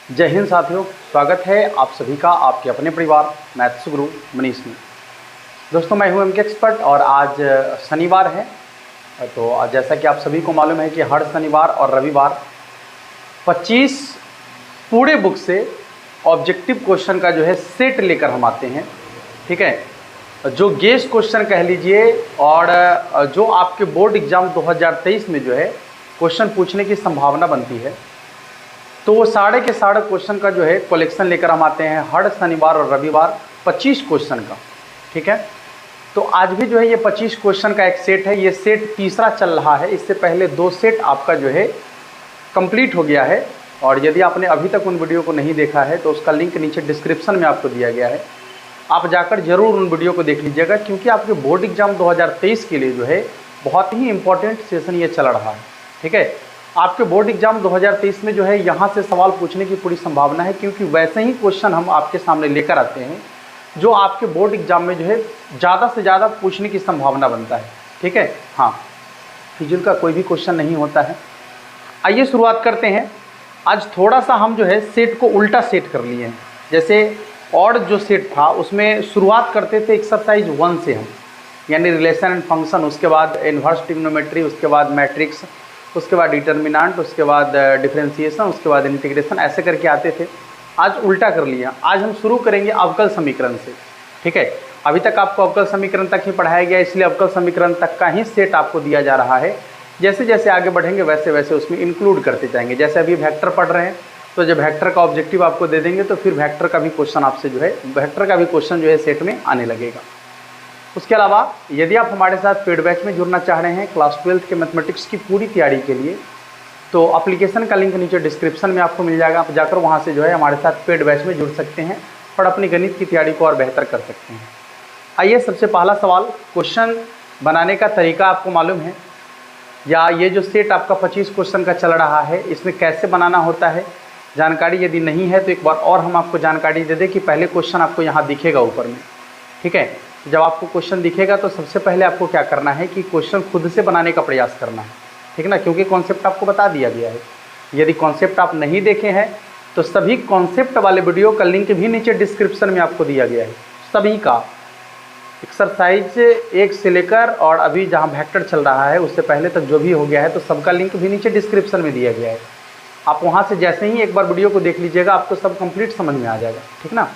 जय हिंद साथियों, स्वागत है आप सभी का आपके अपने परिवार मैथ्स गुरु मनीष में। दोस्तों, मैं हूं एमके एक्सपर्ट और आज शनिवार है। तो जैसा कि आप सभी को मालूम है कि हर शनिवार और रविवार 25 पूरे बुक से ऑब्जेक्टिव क्वेश्चन का जो है सेट लेकर हम आते हैं। ठीक है, जो गेस क्वेश्चन कह लीजिए और जो आपके बोर्ड एग्जाम 2023 में जो है क्वेश्चन पूछने की संभावना बनती है, तो वो साढ़े के साढ़े क्वेश्चन का जो है कलेक्शन लेकर हम आते हैं हर शनिवार और रविवार 25 क्वेश्चन का। ठीक है, तो आज भी जो है ये 25 क्वेश्चन का एक सेट है। ये सेट तीसरा चल रहा है। इससे पहले 2 सेट आपका जो है कंप्लीट हो गया है, और यदि आपने अभी तक उन वीडियो को नहीं देखा है तो उसका लिंक नीचे डिस्क्रिप्शन में आपको दिया गया है। आप जाकर जरूर उन वीडियो को देख लीजिएगा, क्योंकि आपके बोर्ड एग्जाम 2023 के लिए जो है बहुत ही इंपॉर्टेंट सेशन ये चल रहा है। ठीक है, आपके बोर्ड एग्जाम 2023 में जो है यहाँ से सवाल पूछने की पूरी संभावना है, क्योंकि वैसे ही क्वेश्चन हम आपके सामने लेकर आते हैं जो आपके बोर्ड एग्जाम में जो है ज़्यादा से ज़्यादा पूछने की संभावना बनता है। ठीक है, हाँ, फिजूल का कोई भी क्वेश्चन नहीं होता है। आइए शुरुआत करते हैं। आज थोड़ा सा हम जो है सेट को उल्टा सेट कर लिए हैं। जैसे और जो सेट था उसमें शुरुआत करते थे एक्सरसाइज 1 से हम, यानी रिलेशन एंड फंक्शन, उसके बाद इन्वर्स ट्रिग्नोमेट्री, उसके बाद मैट्रिक्स, उसके बाद डिटर्मिनेंट, उसके बाद डिफरेंशिएशन, उसके बाद इंटीग्रेशन, ऐसे करके आते थे। आज उल्टा कर लिया। आज हम शुरू करेंगे अवकल समीकरण से। ठीक है, अभी तक आपको अवकल समीकरण तक ही पढ़ाया गया, इसलिए अवकल समीकरण तक का ही सेट आपको दिया जा रहा है। जैसे जैसे आगे बढ़ेंगे वैसे वैसे उसमें इंक्लूड करते जाएंगे। जैसे अभी वेक्टर पढ़ रहे हैं, तो जब वेक्टर का ऑब्जेक्टिव आपको दे देंगे तो फिर वेक्टर का भी क्वेश्चन आपसे जो है वेक्टर का भी क्वेश्चन जो है सेट में आने लगेगा। उसके अलावा यदि आप हमारे साथ पेड बैच में जुड़ना चाह रहे हैं क्लास 12th के मैथमेटिक्स की पूरी तैयारी के लिए, तो एप्लीकेशन का लिंक नीचे डिस्क्रिप्शन में आपको मिल जाएगा। आप जाकर वहां से जो है हमारे साथ पेड बैच में जुड़ सकते हैं और अपनी गणित की तैयारी को और बेहतर कर सकते हैं। आइए, सबसे पहला सवाल, क्वेश्चन बनाने का तरीका आपको मालूम है, या ये जो सेट आपका 25 क्वेश्चन का चल रहा है इसमें कैसे बनाना होता है, जानकारी यदि नहीं है तो एक बार और हम आपको जानकारी दे दें कि पहले क्वेश्चन आपको यहाँ दिखेगा ऊपर में। ठीक है, जब आपको क्वेश्चन दिखेगा तो सबसे पहले आपको क्या करना है कि क्वेश्चन खुद से बनाने का प्रयास करना है। ठीक है ना, क्योंकि कॉन्सेप्ट आपको बता दिया गया है। यदि कॉन्सेप्ट आप नहीं देखे हैं तो सभी कॉन्सेप्ट वाले वीडियो का लिंक भी नीचे डिस्क्रिप्शन में आपको दिया गया है। सभी का एक्सरसाइज 1 से लेकर और अभी जहाँ वेक्टर चल रहा है उससे पहले तक जो भी हो गया है, तो सबका लिंक भी नीचे डिस्क्रिप्शन में दिया गया है। आप वहाँ से जैसे ही एक बार वीडियो को देख लीजिएगा आपको सब कंप्लीट समझ में आ जाएगा। ठीक ना,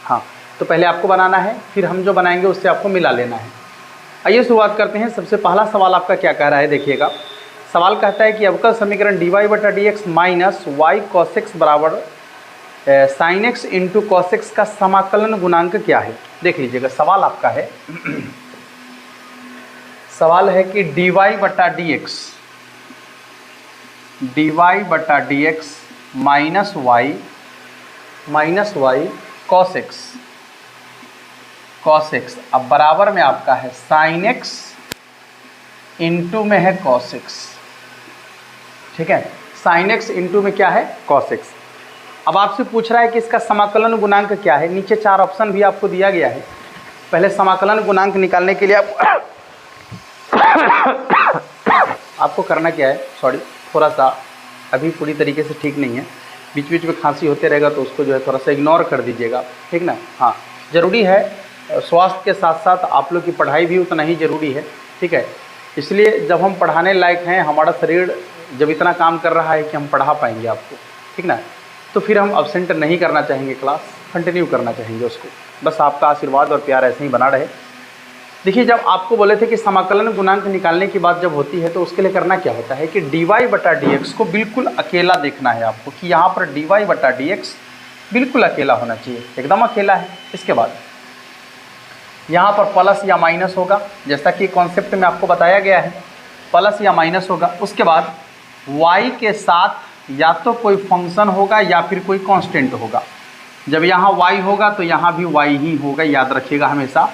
हाँ, तो पहले आपको बनाना है, फिर हम जो बनाएंगे उससे आपको मिला लेना है। आइए शुरुआत करते हैं। सबसे पहला सवाल आपका क्या कह रहा है, देखिएगा। सवाल कहता है कि अवकल समीकरण dy/dx minus y cos x बराबर sine x into cos x का समाकलन गुणांक क्या है। देख लीजिएगा, सवाल आपका है सवाल है कि dy/dx minus y cos x अब बराबर में आपका है साइन एक्स इंटू में है कॉस एक्स। ठीक है, साइन एक्स इंटू में क्या है, कॉस एक्स। अब आपसे पूछ रहा है कि इसका समाकलन गुणांक क्या है। नीचे 4 ऑप्शन भी आपको दिया गया है। पहले समाकलन गुणांक निकालने के लिए आपको करना क्या है, सॉरी, थोड़ा सा अभी पूरी तरीके से ठीक नहीं है, बीच बीच में खांसी होते रहेगा तो उसको जो है थोड़ा सा इग्नोर कर दीजिएगा। ठीक ना, हाँ, ज़रूरी है, स्वास्थ्य के साथ साथ आप लोग की पढ़ाई भी उतना ही ज़रूरी है। ठीक है, इसलिए जब हम पढ़ाने लायक हैं, हमारा शरीर जब इतना काम कर रहा है कि हम पढ़ा पाएंगे आपको, ठीक ना, तो फिर हम अब्सेंट नहीं करना चाहेंगे, क्लास कंटिन्यू करना चाहेंगे उसको। बस आपका आशीर्वाद और प्यार ऐसे ही बना रहे। देखिए, जब आपको बोले थे कि समाकलन गुणांक निकालने की बात जब होती है तो उसके लिए करना क्या होता है कि dy/dx को बिल्कुल अकेला देखना है आपको, कि यहाँ पर dy/dx बिल्कुल अकेला होना चाहिए, एकदम अकेला है। इसके बाद यहाँ पर प्लस या माइनस होगा, जैसा कि कॉन्सेप्ट में आपको बताया गया है, प्लस या माइनस होगा। उसके बाद y के साथ या तो कोई फंक्शन होगा या फिर कोई कांस्टेंट होगा। जब यहाँ y होगा तो यहाँ भी y ही होगा, याद रखिएगा हमेशा।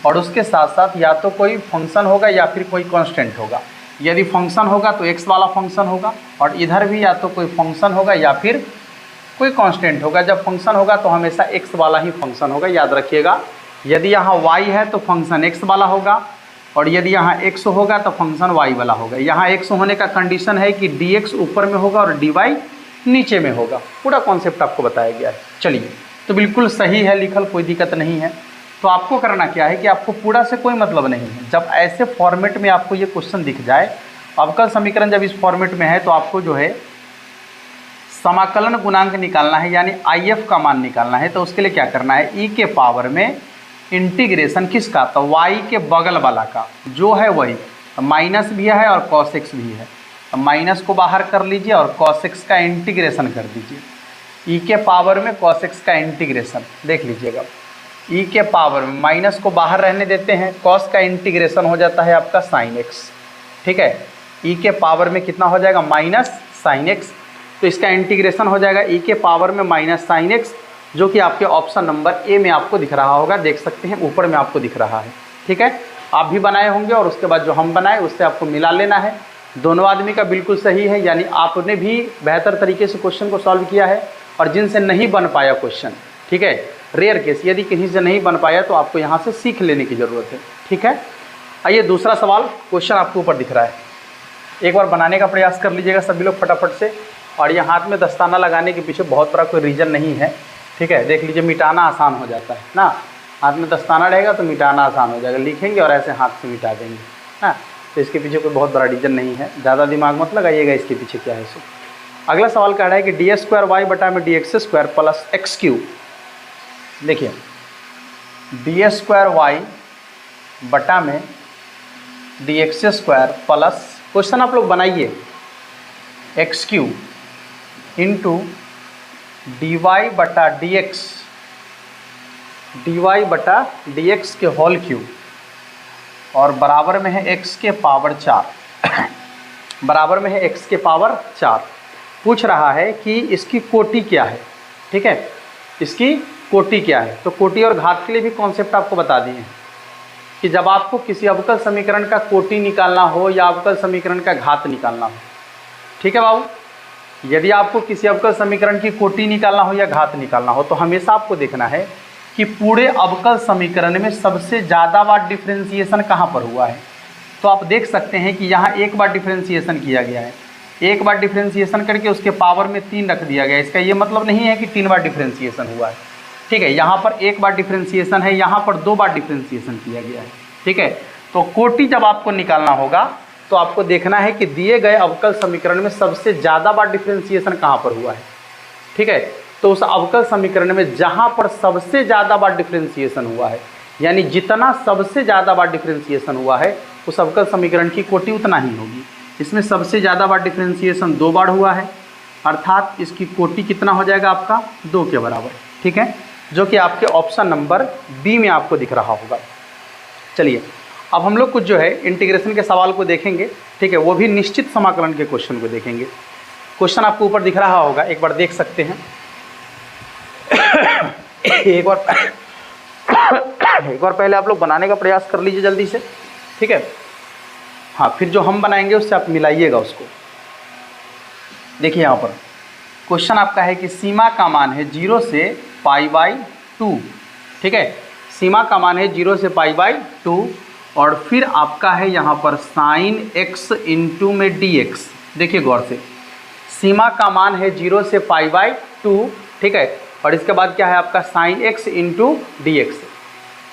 और उसके साथ साथ या तो कोई फंक्शन होगा या फिर कोई कांस्टेंट होगा। यदि फंक्शन होगा तो x वाला फंक्शन होगा, और इधर भी या तो कोई फंक्शन होगा या फिर कोई कांस्टेंट होगा। जब फंक्शन होगा तो हमेशा x वाला ही फंक्शन होगा, याद रखिएगा। यदि यहाँ y है तो फंक्शन x वाला होगा, और यदि यहाँ x होगा तो फंक्शन y वाला होगा। यहाँ x होने का कंडीशन है कि dx ऊपर में होगा और dy नीचे में होगा। पूरा कॉन्सेप्ट आपको बताया गया है। चलिए, तो बिल्कुल सही है लिखल, कोई दिक्कत नहीं है। तो आपको करना क्या है कि आपको पूरा से कोई मतलब नहीं है। जब ऐसे फॉर्मेट में आपको ये क्वेश्चन दिख जाए, अवकल समीकरण जब इस फॉर्मेट में है, तो आपको जो है समाकलन गुणांक निकालना है, यानी IF का मान निकालना है। तो उसके लिए क्या करना है, e के पावर में इंटीग्रेशन किसका, तो y के बगल वाला का जो है वही, माइनस भी है और cos x भी है। माइनस को बाहर कर लीजिए और cos x का इंटीग्रेशन कर दीजिए। e के पावर में cos x का इंटीग्रेशन देख लीजिएगा। e के पावर में माइनस को बाहर रहने देते हैं, cos का इंटीग्रेशन हो जाता है आपका sin x। ठीक है, e के पावर में कितना हो जाएगा, माइनस sin x। तो इसका इंटीग्रेशन हो जाएगा e के पावर में माइनस sin x, जो कि आपके ऑप्शन नंबर ए में आपको दिख रहा होगा। देख सकते हैं ऊपर में आपको दिख रहा है। ठीक है, आप भी बनाए होंगे और उसके बाद जो हम बनाए उससे आपको मिला लेना है। दोनों आदमी का बिल्कुल सही है, यानी आपने भी बेहतर तरीके से क्वेश्चन को सॉल्व किया है। और जिनसे नहीं बन पाया क्वेश्चन, ठीक है, रेयर केस, यदि कहीं से नहीं बन पाया तो आपको यहाँ से सीख लेने की ज़रूरत है। ठीक है, आइए दूसरा सवाल, क्वेश्चन आपको ऊपर दिख रहा है, एक बार बनाने का प्रयास कर लीजिएगा सभी लोग फटाफट से। और ये हाथ में दस्ताना लगाने के पीछे बहुत बड़ा कोई रीज़न नहीं है। ठीक है, देख लीजिए, मिटाना आसान हो जाता है ना। हाथ में दस्ताना रहेगा तो मिटाना आसान हो जाएगा, लिखेंगे और ऐसे हाथ से मिटा देंगे ना। तो इसके पीछे कोई बहुत बड़ा रीज़न नहीं है, ज़्यादा दिमाग मत लगाइएगा इसके पीछे क्या है सो। अगला सवाल कह रहा है कि d² बटा में dx² प्लस x3। देखिए, d² बटा में dx² प्लस, क्वेश्चन आप लोग बनाइए, x3 इंटू dy बटा dx के होल क्यूब और बराबर में है x के पावर 4 बराबर में है x के पावर 4। पूछ रहा है कि इसकी कोटि क्या है। ठीक है, इसकी कोटि क्या है। तो कोटि और घात के लिए भी कॉन्सेप्ट आपको बता दिए हैं कि जब आपको किसी अवकल समीकरण का कोटि निकालना हो या अवकल समीकरण का घात निकालना हो, ठीक है बाबू, यदि आपको किसी अवकल समीकरण की कोटि निकालना हो या घात निकालना हो, तो हमेशा आपको देखना है कि पूरे अवकल समीकरण में सबसे ज़्यादा बार डिफ्रेंसिएशन कहाँ पर हुआ है। तो आप देख सकते हैं कि यहाँ एक बार डिफ्रेंसिएशन किया गया है, एक बार डिफ्रेंसिएशन करके उसके पावर में 3 रख दिया गया। इसका ये मतलब नहीं है कि 3 बार डिफ्रेंसिएशन हुआ है। ठीक है, यहाँ पर 1 बार डिफ्रेंसिएशन है, यहाँ पर 2 बार डिफ्रेंसिएशन किया गया है। ठीक है, तो कोटि जब आपको निकालना होगा तो आपको देखना है कि दिए गए अवकल समीकरण में सबसे ज़्यादा बार डिफ्रेंसिएशन कहाँ पर हुआ है। ठीक है, तो उस अवकल समीकरण में जहाँ पर सबसे ज़्यादा बार डिफ्रेंसिएशन हुआ है, यानी जितना सबसे ज़्यादा बार डिफ्रेंसिएशन हुआ है उस अवकल समीकरण की कोटि उतना ही होगी। इसमें सबसे ज़्यादा बार डिफ्रेंसिएशन 2 बार हुआ है, अर्थात इसकी कोटि कितना हो जाएगा आपका 2 के बराबर। ठीक है, जो कि आपके ऑप्शन नंबर बी में आपको दिख रहा होगा। चलिए, अब हम लोग कुछ जो है इंटीग्रेशन के सवाल को देखेंगे। ठीक है, वो भी निश्चित समाकलन के क्वेश्चन को देखेंगे। क्वेश्चन आपको ऊपर दिख रहा होगा, एक बार देख सकते हैं। एक बार पहले आप लोग बनाने का प्रयास कर लीजिए जल्दी से। ठीक है, हाँ, फिर जो हम बनाएंगे उससे आप मिलाइएगा उसको। देखिए, यहाँ पर क्वेश्चन आपका है कि सीमा का मान है 0 से π/2। ठीक है, सीमा का मान है 0 से π/2 और फिर आपका है यहाँ पर sin x इंटू में dx। देखिए गौर से, सीमा का मान है 0 से π/2। ठीक है, और इसके बाद क्या है आपका sin x इंटू dx।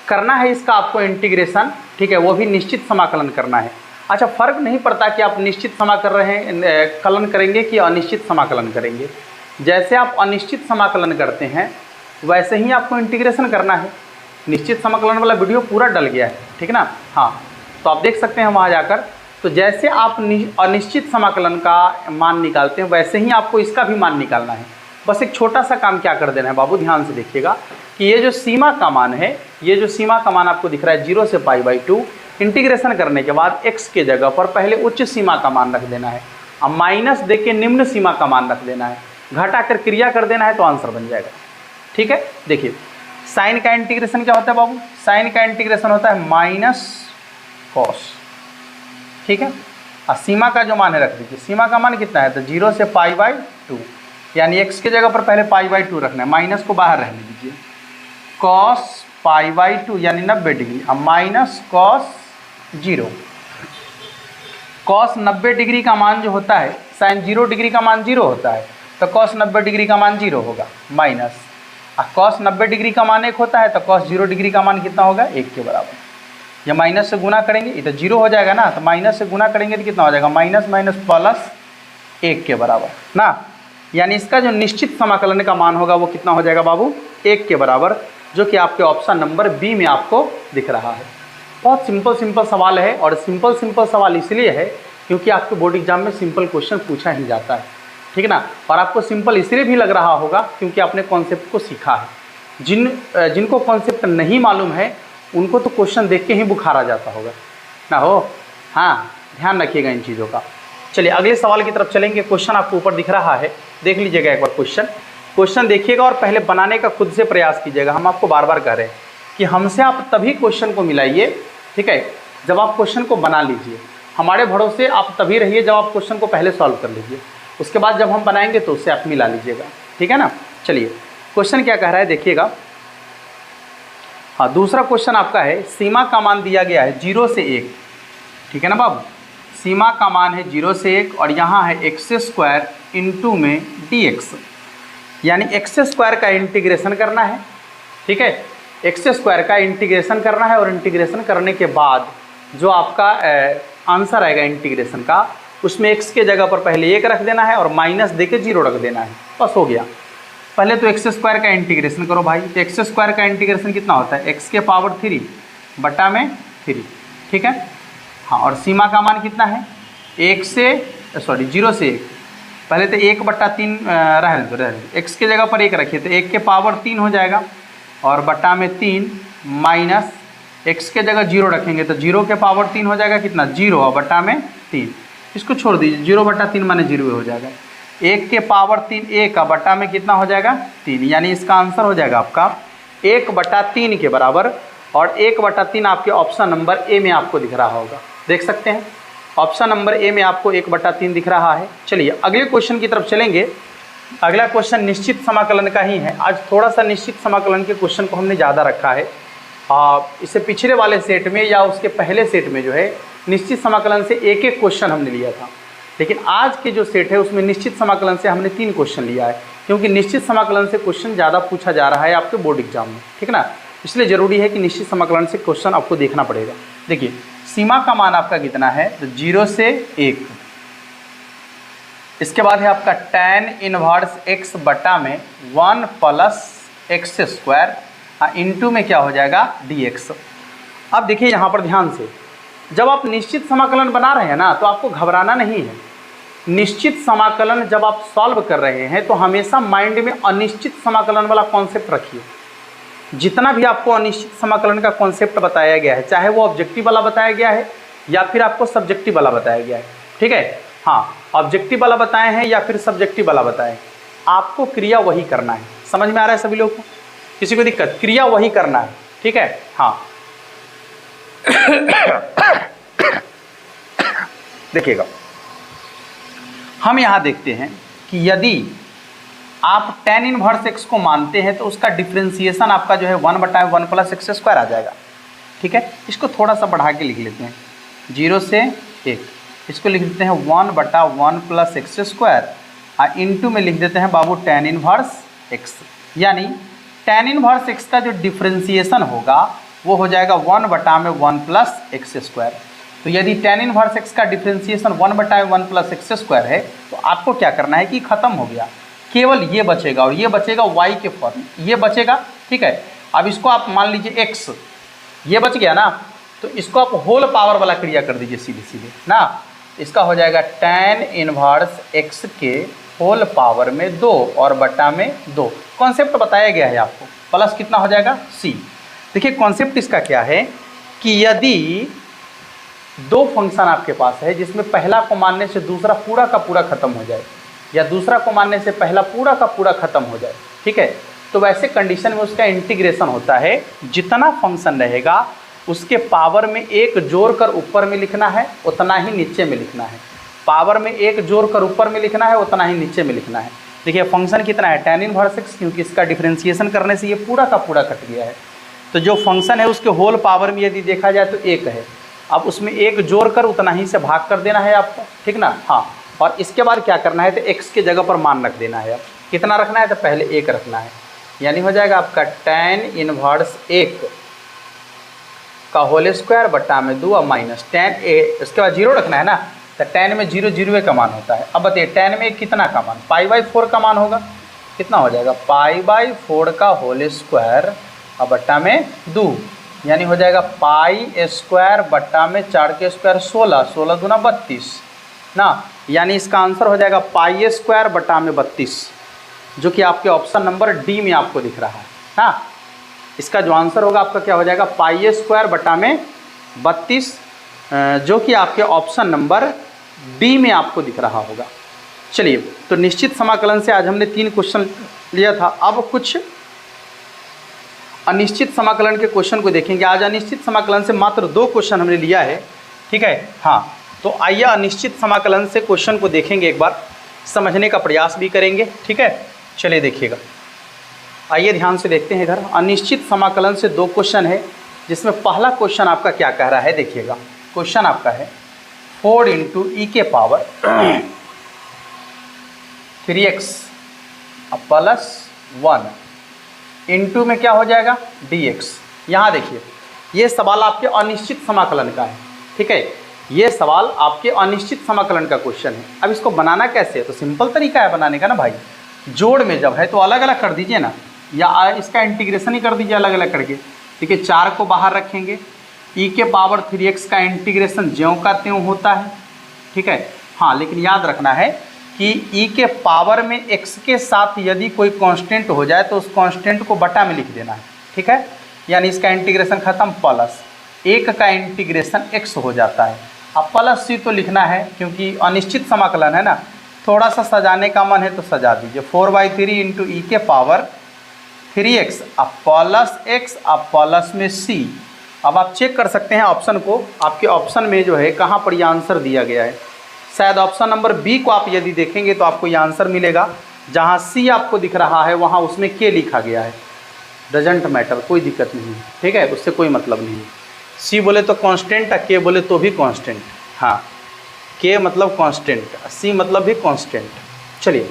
करना है इसका आपको इंटीग्रेशन। ठीक है, वो भी निश्चित समाकलन करना है। अच्छा, फ़र्क नहीं पड़ता कि आप निश्चित समाकलन करेंगे कि अनिश्चित समाकलन करेंगे। जैसे आप अनिश्चित समाकलन करते हैं वैसे ही आपको इंटीग्रेशन करना है। निश्चित समाकलन वाला वीडियो पूरा डल गया है, ठीक है ना। हाँ, तो आप देख सकते हैं वहाँ जाकर। तो जैसे आप अनिश्चित समाकलन का मान निकालते हैं वैसे ही आपको इसका भी मान निकालना है। बस एक छोटा सा काम क्या कर देना है बाबू, ध्यान से देखिएगा कि ये जो सीमा का मान है, ये जो सीमा का मान आपको दिख रहा है 0 से π/2, इंटीग्रेशन करने के बाद x के जगह पर पहले उच्च सीमा का मान रख देना है, अब माइनस दे के निम्न सीमा का मान रख देना है, घटा कर क्रिया कर देना है तो आंसर बन जाएगा। ठीक है, देखिए साइन का इंटीग्रेशन क्या होता है बाबू, साइन का इंटीग्रेशन होता है माइनस कॉस। ठीक है, और सीमा का जो मान है रख दीजिए। सीमा का मान कितना है तो 0 से π/2, यानी x के जगह पर पहले π/2 रखना है, माइनस को बाहर रहने दीजिए। cos π/2 यानी 90 डिग्री, अब माइनस cos 0। cos 90 डिग्री का मान जो होता है, sin 0 डिग्री का मान 0 होता है, तो cos 90 डिग्री का मान 0 होगा, माइनस cos 90 डिग्री का मान 1 होता है तो cos 0 डिग्री का मान कितना होगा, 1 के बराबर। या माइनस से गुना करेंगे, ये तो 0 हो जाएगा ना, तो माइनस से गुना करेंगे तो कितना हो जाएगा, माइनस माइनस प्लस 1 के बराबर ना। यानी इसका जो निश्चित समाकलन का मान होगा वो कितना हो जाएगा बाबू, 1 के बराबर, जो कि आपके ऑप्शन नंबर बी में आपको दिख रहा है। बहुत सिंपल सवाल है, और सिंपल सवाल इसलिए है क्योंकि आपके बोर्ड एग्जाम में सिंपल क्वेश्चन पूछा ही जाता है, ठीक है ना। और आपको सिंपल इसलिए भी लग रहा होगा क्योंकि आपने कॉन्सेप्ट को सीखा है। जिनको कॉन्सेप्ट नहीं मालूम है उनको तो क्वेश्चन देख के ही बुखार आ जाता होगा ना हो। हाँ, ध्यान रखिएगा इन चीज़ों का। चलिए अगले सवाल की तरफ चलेंगे। क्वेश्चन आपको ऊपर दिख रहा है, देख लीजिएगा एक बार क्वेश्चन देखिएगा और पहले बनाने का खुद से प्रयास कीजिएगा। हम आपको बार बार कह रहे हैं कि हमसे आप तभी क्वेश्चन को मिलाइए, ठीक है, जब आप क्वेश्चन को बना लीजिए। हमारे भरोसे आप तभी रहिए जब आप क्वेश्चन को पहले सॉल्व कर लीजिए, उसके बाद जब हम बनाएंगे तो उससे आप मिला लीजिएगा, ठीक है ना। चलिए क्वेश्चन क्या कह रहा है देखिएगा। हाँ, दूसरा क्वेश्चन आपका है, सीमा का मान दिया गया है 0 से 1, ठीक है ना बाबू। सीमा का मान है 0 से 1 और यहाँ है x² इंटू में dx, यानी x² का इंटीग्रेशन करना है, ठीक है। x² का इंटीग्रेशन करना है और इंटीग्रेशन करने के बाद जो आपका आंसर आएगा इंटीग्रेशन का, उसमें x के जगह पर पहले 1 रख देना है और माइनस दे के 0 रख देना है, बस हो गया। पहले तो x² का इंटीग्रेशन करो भाई। तो x² का इंटीग्रेशन कितना होता है, x के पावर 3 बटा में 3, ठीक है। हाँ, और सीमा का मान कितना है, 0 से 1। पहले तो 1 बटा 3 रह दो, x के जगह पर 1 रखिए तो 1 के पावर 3 हो जाएगा और बटा में 3 माइनस x के जगह 0 रखेंगे तो 0 के पावर 3 हो जाएगा कितना, 0 और बटा में 3। इसको छोड़ दीजिए, 0 बटा 3 माने 0 हो जाएगा। 1 के पावर 3 1 का बटा में कितना हो जाएगा, 3, यानी इसका आंसर हो जाएगा आपका 1 बटा 3 के बराबर। और 1 बटा 3 आपके ऑप्शन नंबर ए में आपको दिख रहा होगा, देख सकते हैं ऑप्शन नंबर ए में आपको 1 बटा 3 दिख रहा है। चलिए अगले क्वेश्चन की तरफ चलेंगे। अगला क्वेश्चन निश्चित समाकलन का ही है। आज थोड़ा सा निश्चित समाकलन के क्वेश्चन को हमने ज़्यादा रखा है। इससे पिछले वाले सेट में या उसके पहले सेट में जो है निश्चित समाकलन से एक क्वेश्चन हमने लिया था, लेकिन आज के जो सेट है उसमें निश्चित समाकलन से हमने 3 क्वेश्चन लिया है, क्योंकि निश्चित समाकलन से क्वेश्चन ज़्यादा पूछा जा रहा है आपके बोर्ड एग्जाम में, ठीक है ना। इसलिए ज़रूरी है कि निश्चित समाकलन से क्वेश्चन आपको देखना पड़ेगा। देखिए सीमा का मान आपका कितना है, तो 0 से 1। इसके बाद है आपका tan इनवर्स x बटा में 1 प्लस x² इंटू में क्या हो जाएगा dx। अब देखिए यहाँ पर ध्यान से, जब आप निश्चित समाकलन बना रहे हैं ना तो आपको घबराना नहीं है। निश्चित समाकलन जब आप सॉल्व कर रहे हैं तो हमेशा माइंड में अनिश्चित समाकलन वाला कॉन्सेप्ट रखिए। जितना भी आपको अनिश्चित समाकलन का कॉन्सेप्ट बताया गया है, चाहे वो ऑब्जेक्टिव वाला बताया गया है या फिर आपको सब्जेक्टिव वाला बताया गया है, ठीक है। हाँ, ऑब्जेक्टिव वाला बताए हैं या फिर सब्जेक्टिव वाला बताए, आपको क्रिया वही करना है। समझ में आ रहा है सभी लोग को, किसी को दिक्कत, क्रिया वही करना है, ठीक है। हाँ देखिएगा, हम यहाँ देखते हैं कि यदि आप tan इनवर्स x को मानते हैं तो उसका डिफ्रेंसिएशन आपका जो है 1 बटा 1 प्लस x² आ जाएगा, ठीक है। इसको थोड़ा सा बढ़ा के लिख लेते हैं, 0 से 1, इसको लिख देते हैं 1 बटा 1 प्लस x² इंटू में लिख देते हैं बाबू tan इनवर्स x, यानी tan इनवर्स x का जो डिफ्रेंसिएशन होगा वो हो जाएगा 1 बटा में 1 प्लस x²। तो यदि tan इनवर्स x का डिफ्रेंसिएशन 1 बटा 1 प्लस x² है तो आपको क्या करना है कि खत्म हो गया, केवल ये बचेगा और ये बचेगा y के फॉर्म, ये बचेगा, ठीक है। अब इसको आप मान लीजिए x, ये बच गया ना, तो इसको आप होल पावर वाला क्रिया कर दीजिए सीधे सीधे ना। इसका हो जाएगा tan इनवर्स x के होल पावर में 2 और बटा में 2। कॉन्सेप्ट बताया गया है आपको, प्लस कितना हो जाएगा c। देखिए कॉन्सेप्ट इसका क्या है कि यदि 2 फंक्शन आपके पास है जिसमें पहला को मानने से दूसरा पूरा का पूरा खत्म हो जाए या दूसरा को मानने से पहला पूरा का पूरा खत्म हो जाए, ठीक है, तो वैसे कंडीशन में उसका इंटीग्रेशन होता है। जितना फंक्शन रहेगा उसके पावर में 1 जोड़कर ऊपर में लिखना है, उतना ही नीचे में लिखना है। पावर में 1 जोड़कर ऊपर में लिखना है, उतना ही नीचे में लिखना है। देखिए फंक्शन कितना है, tan इनवर्स x, क्योंकि इसका डिफ्रेंसिएशन करने से ये पूरा का पूरा कट गया है। तो जो फंक्शन है उसके होल पावर में यदि देखा जाए तो 1 है। अब उसमें 1 जोड़कर उतना ही से भाग कर देना है आपको, ठीक ना। हाँ, और इसके बाद क्या करना है, तो x के जगह पर मान रख देना है। अब कितना रखना है, तो पहले 1 रखना है, यानी हो जाएगा आपका tan इनवर्स 1 का होल स्क्वायर बट्टा में 2 और माइनस tan a, इसके बाद 0 रखना है ना, तो tan में 0 0 का मान होता है। अब बताइए tan में कितना का मान, π/4 का मान होगा, कितना हो जाएगा π/4 का होल स्क्वायर और बट्टा में 2, यानी हो जाएगा π² बट्टा में 4 के स्क्वायर 16, 16 दूना 32 ना, यानी इसका आंसर हो जाएगा π² बट्टा में 32, जो कि आपके ऑप्शन नंबर डी में आपको दिख रहा है ना। इसका जो आंसर होगा आपका क्या हो जाएगा π² बट्टा में 32, जो कि आपके ऑप्शन नंबर डी में आपको दिख रहा होगा। चलिए, तो निश्चित समाकलन से आज हमने 3 क्वेश्चन लिया था। अब कुछ अनिश्चित समाकलन के क्वेश्चन को देखेंगे। आज अनिश्चित समाकलन से मात्र 2 क्वेश्चन हमने लिया है, ठीक है। हाँ, तो आइए अनिश्चित समाकलन से क्वेश्चन को देखेंगे, एक बार समझने का प्रयास भी करेंगे, ठीक है। चलिए देखिएगा, आइए ध्यान से देखते हैं इधर। अनिश्चित समाकलन से 2 क्वेश्चन है, जिसमें पहला क्वेश्चन आपका क्या कह रहा है, देखिएगा। क्वेश्चन आपका है 4 × e⁻³ 3x + 1 इंटू में क्या हो जाएगा dx। यहाँ देखिए, ये सवाल आपके अनिश्चित समाकलन का है, ठीक है। ये सवाल आपके अनिश्चित समाकलन का क्वेश्चन है। अब इसको बनाना कैसे है, तो सिंपल तरीका है बनाने का ना भाई, जोड़ में जब है तो अलग अलग कर दीजिए ना, या इसका इंटीग्रेशन ही कर दीजिए अलग अलग करके, ठीक है। 4 को बाहर रखेंगे, e⁻³ का इंटीग्रेशन ज्यों का त्यों होता है, ठीक है। हाँ, लेकिन याद रखना है कि e के पावर में x के साथ यदि कोई कांस्टेंट हो जाए तो उस कांस्टेंट को बटा में लिख देना है, ठीक है। यानी इसका इंटीग्रेशन खत्म, प्लस 1 का इंटीग्रेशन x हो जाता है। अब प्लस c तो लिखना है क्योंकि अनिश्चित समाकलन है ना, थोड़ा सा सजाने का मन है तो सजा दीजिए। 4/3 × e⁻³ अब प्लस x अब प्लस में c। अब आप चेक कर सकते हैं ऑप्शन को, आपके ऑप्शन में जो है कहाँ पर यह आंसर दिया गया है। शायद ऑप्शन नंबर बी को आप यदि देखेंगे तो आपको यह आंसर मिलेगा। जहाँ सी आपको दिख रहा है वहाँ उसमें के लिखा गया है। डजेंट मैटर, कोई दिक्कत नहीं है, ठीक है, उससे कोई मतलब नहीं है। सी बोले तो कांस्टेंट, के बोले तो भी कांस्टेंट। हाँ, के मतलब कांस्टेंट, सी मतलब भी कांस्टेंट। चलिए,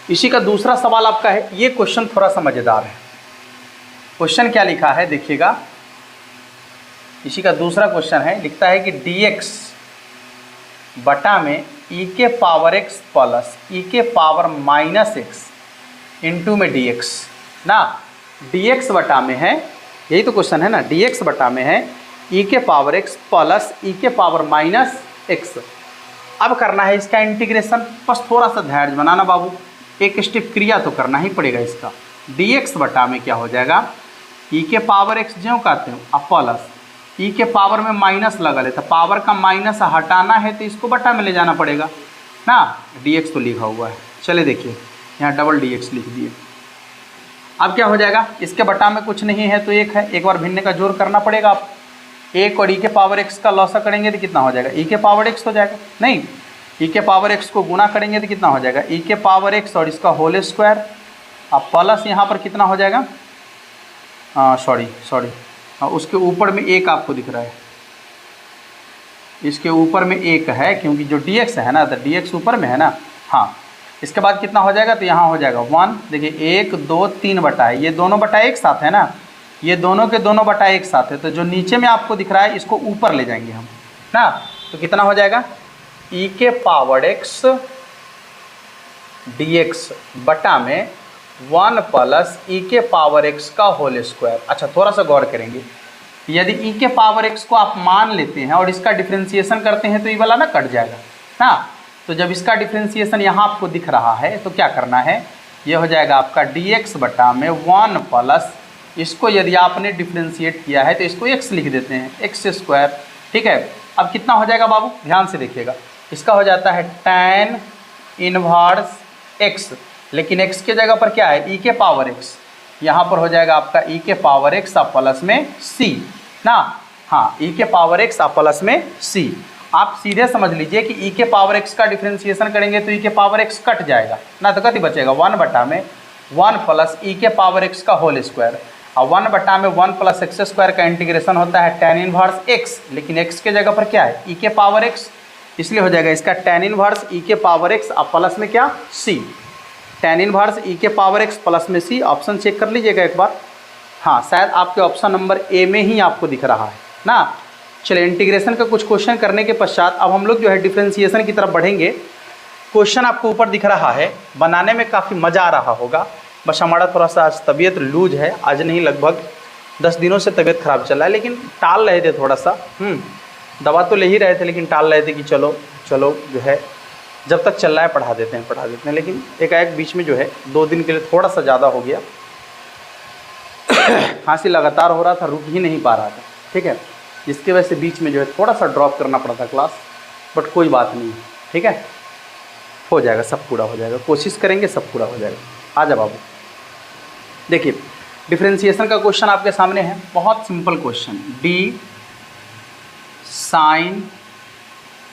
इसी का दूसरा सवाल आपका है। ये क्वेश्चन थोड़ा सा मज़ेदार है। क्वेश्चन क्या लिखा है देखिएगा, इसी का दूसरा क्वेश्चन है। लिखता है कि dx बटा में e⁻x प्लस e⁻−x इंटू में dx ना, dx बटा में है, यही तो क्वेश्चन है ना, dx बटा में है e⁻x प्लस e⁻−x। अब करना है इसका इंटीग्रेशन। बस थोड़ा सा धैर्य बनाना बाबू, एक स्टेप क्रिया तो करना ही पड़ेगा इसका। dx बटा में क्या हो जाएगा, e⁻x ज्यों कहते हो अब प्लस e के पावर में माइनस लगा ले, तो पावर का माइनस हटाना है तो इसको बटा में ले जाना पड़ेगा ना। dx तो लिखा हुआ है, चले देखिए यहाँ डबल dx लिख दिए। अब क्या हो जाएगा, इसके बटा में कुछ नहीं है तो 1 है, एक बार भिन्न का जोड़ करना पड़ेगा। आप 1 और e⁻x का लॉसा करेंगे तो कितना हो जाएगा, e⁻x हो जाएगा। नहीं, e⁻x को गुना करेंगे तो कितना हो जाएगा, e⁻x और इसका होल स्क्वायर। अब प्लस यहाँ पर कितना हो जाएगा, सॉरी हाँ, उसके ऊपर में 1 आपको दिख रहा है, इसके ऊपर में 1 है क्योंकि जो dx है ना, तो dx ऊपर में है ना। हाँ, इसके बाद कितना हो जाएगा, तो यहाँ हो जाएगा 1। देखिए 1 2 3 बटा है, ये दोनों बटा एक साथ है ना, ये दोनों के दोनों बटा एक साथ है, तो जो नीचे में आपको दिख रहा है इसको ऊपर ले जाएंगे हम ना। तो कितना हो जाएगा, e⁻x dx बटा में 1 प्लस e⁻x का होल स्क्वायर। अच्छा, थोड़ा सा गौर करेंगे, यदि e⁻x को आप मान लेते हैं और इसका डिफ्रेंसिएशन करते हैं तो ये वाला ना कट जाएगा ना। तो जब इसका डिफ्रेंसिएशन यहाँ आपको दिख रहा है तो क्या करना है, ये हो जाएगा आपका dx बटा में 1 प्लस, इसको यदि आपने डिफ्रेंशिएट किया है तो इसको x लिख देते हैं, x², ठीक है। अब कितना हो जाएगा बाबू, ध्यान से देखिएगा, इसका हो जाता है tan इनवर्स x, लेकिन x के जगह पर क्या है, e⁻x, यहाँ पर हो जाएगा आपका e⁻x प्लस में c ना। हाँ, e⁻x प्लस में c। आप सीधे समझ लीजिए कि e⁻x का डिफ्रेंशिएशन करेंगे तो e⁻x कट जाएगा ना, तो कति बचेगा 1 बटा में 1 प्लस e⁻x का होल स्क्वायर। और 1 बटा में 1 प्लस x² का इंटीग्रेशन होता है tan इनवर्स x, लेकिन x के जगह पर क्या है, e⁻x, इसलिए हो जाएगा इसका tan इनवर्स e के पावर x अब प्लस में क्या c, tan इनवर्स e के पावर x प्लस में c। ऑप्शन चेक कर लीजिएगा एक बार। हाँ, शायद आपके ऑप्शन नंबर ए में ही आपको दिख रहा है ना। चलिए, इंटीग्रेशन का कुछ क्वेश्चन करने के पश्चात अब हम लोग जो है डिफरेंशिएशन की तरफ बढ़ेंगे। क्वेश्चन आपको ऊपर दिख रहा है, बनाने में काफ़ी मज़ा आ रहा होगा, बस हमारा थोड़ा सा आज तबीयत लूज है, आज नहीं लगभग 10 दिनों से तबीयत ख़राब चल रहा है, लेकिन टाल रहे थे थोड़ा सा। दवा तो ले ही रहे थे लेकिन टाल रहे थे कि चलो चलो जो है जब तक चल रहा है पढ़ा देते हैं, लेकिन एकाएक बीच में जो है 2 दिन के लिए थोड़ा सा ज़्यादा हो गया। खांसी लगातार हो रहा था, रुक ही नहीं पा रहा था, ठीक है, जिसकी वजह से बीच में जो है थोड़ा सा ड्रॉप करना पड़ा था क्लास, बट कोई बात नहीं, ठीक है, हो जाएगा, सब पूरा हो जाएगा, कोशिश करेंगे सब पूरा हो जाएगा। आजा बाबू, देखिए डिफरेंशिएशन का क्वेश्चन आपके सामने है, बहुत simple question. D sine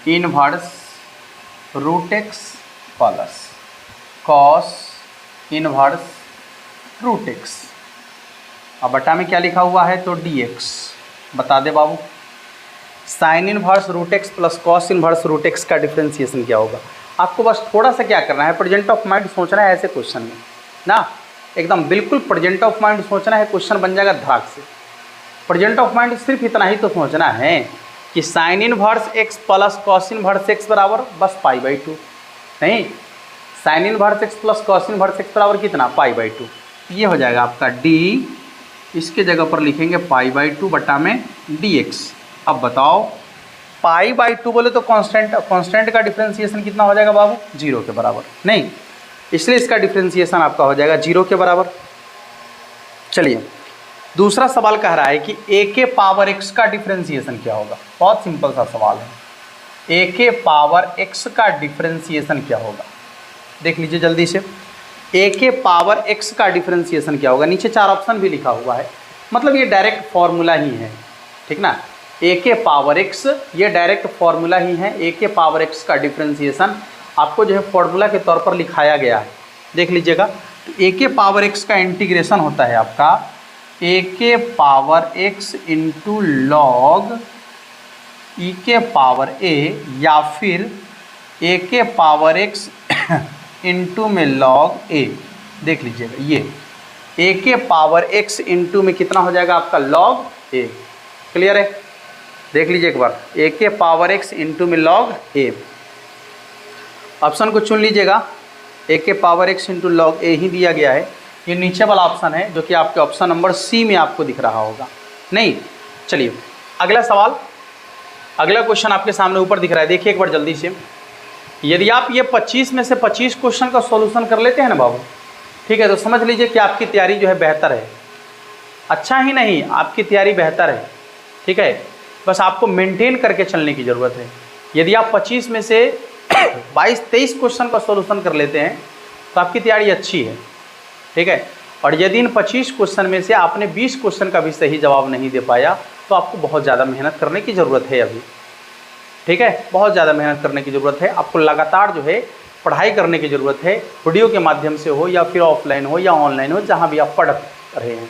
inverse root x plus cos inverse root x, अब बटा में क्या लिखा हुआ है तो डी एक्स। बता दे बाबू, sine inverse root x plus cos inverse root x का डिफरेंशिएशन क्या होगा। आपको बस थोड़ा सा क्या करना है, प्रेजेंट ऑफ माइंड सोचना है ऐसे क्वेश्चन में ना, एकदम बिल्कुल प्रेजेंट ऑफ माइंड सोचना है, क्वेश्चन बन जाएगा धड़ाक से। प्रेजेंट ऑफ माइंड सिर्फ इतना ही तो सोचना है कि sine inverse x plus cos inverse x बराबर बस π/2, नहीं, sine inverse x plus cos inverse x बराबर कितना π/2, ये हो जाएगा आपका डी, इसके जगह पर लिखेंगे π/2 बटा में dx। अब बताओ π/2 बोले तो कांस्टेंट का डिफरेंशिएशन कितना हो जाएगा बाबू, 0 के बराबर, नहीं, इसलिए इसका डिफरेंशिएशन आपका हो जाएगा 0 के बराबर। चलिए, दूसरा सवाल कह रहा है कि a के पावर x का डिफरेंशिएशन क्या होगा। बहुत सिंपल सा सवाल है, a के पावर x का डिफरेंशिएशन क्या होगा, देख लीजिए जल्दी से। a के पावर x का डिफरेंशिएशन क्या होगा, नीचे 4 ऑप्शन भी लिखा हुआ है, मतलब ये डायरेक्ट फॉर्मूला ही है, ठीक ना। a के पावर x ये डायरेक्ट फॉर्मूला ही है, a के पावर x का डिफरेंशिएशन आपको जो है फॉर्मूला के तौर पर लिखाया गया है, देख लीजिएगा। तो a के पावर x का इंटीग्रेशन होता है आपका a के power x into log e के पावर a, या फिर a के पावर x इंटू में लॉग a, देख लीजिएगा ये a के पावर x इंटू में कितना हो जाएगा आपका लॉग a, क्लियर है, देख लीजिए एक बार, a के पावर x इंटू में लॉग a। ऑप्शन को चुन लीजिएगा, a के power x into log a ही दिया गया है, ये नीचे वाला ऑप्शन है जो कि आपके ऑप्शन नंबर सी में आपको दिख रहा होगा, नहीं। चलिए अगला सवाल, अगला क्वेश्चन आपके सामने ऊपर दिख रहा है, देखिए एक बार जल्दी से। यदि आप ये 25 में से 25 क्वेश्चन का सॉल्यूशन कर लेते हैं ना बाबू, ठीक है, तो समझ लीजिए कि आपकी तैयारी जो है बेहतर है, अच्छा ही नहीं आपकी तैयारी बेहतर है, ठीक है, बस आपको मेंटेन करके चलने की ज़रूरत है। यदि आप 25 में से 22-23 क्वेश्चन का सॉल्यूशन कर लेते हैं तो आपकी तैयारी अच्छी है, ठीक है, और यदि इन 25 क्वेश्चन में से आपने 20 क्वेश्चन का भी सही जवाब नहीं दे पाया तो आपको बहुत ज़्यादा मेहनत करने की ज़रूरत है अभी, ठीक है, बहुत ज़्यादा मेहनत करने की ज़रूरत है। आपको लगातार जो है पढ़ाई करने की ज़रूरत है, वीडियो के माध्यम से हो या फिर ऑफलाइन हो या ऑनलाइन हो, जहाँ भी आप पढ़ रहे हैं,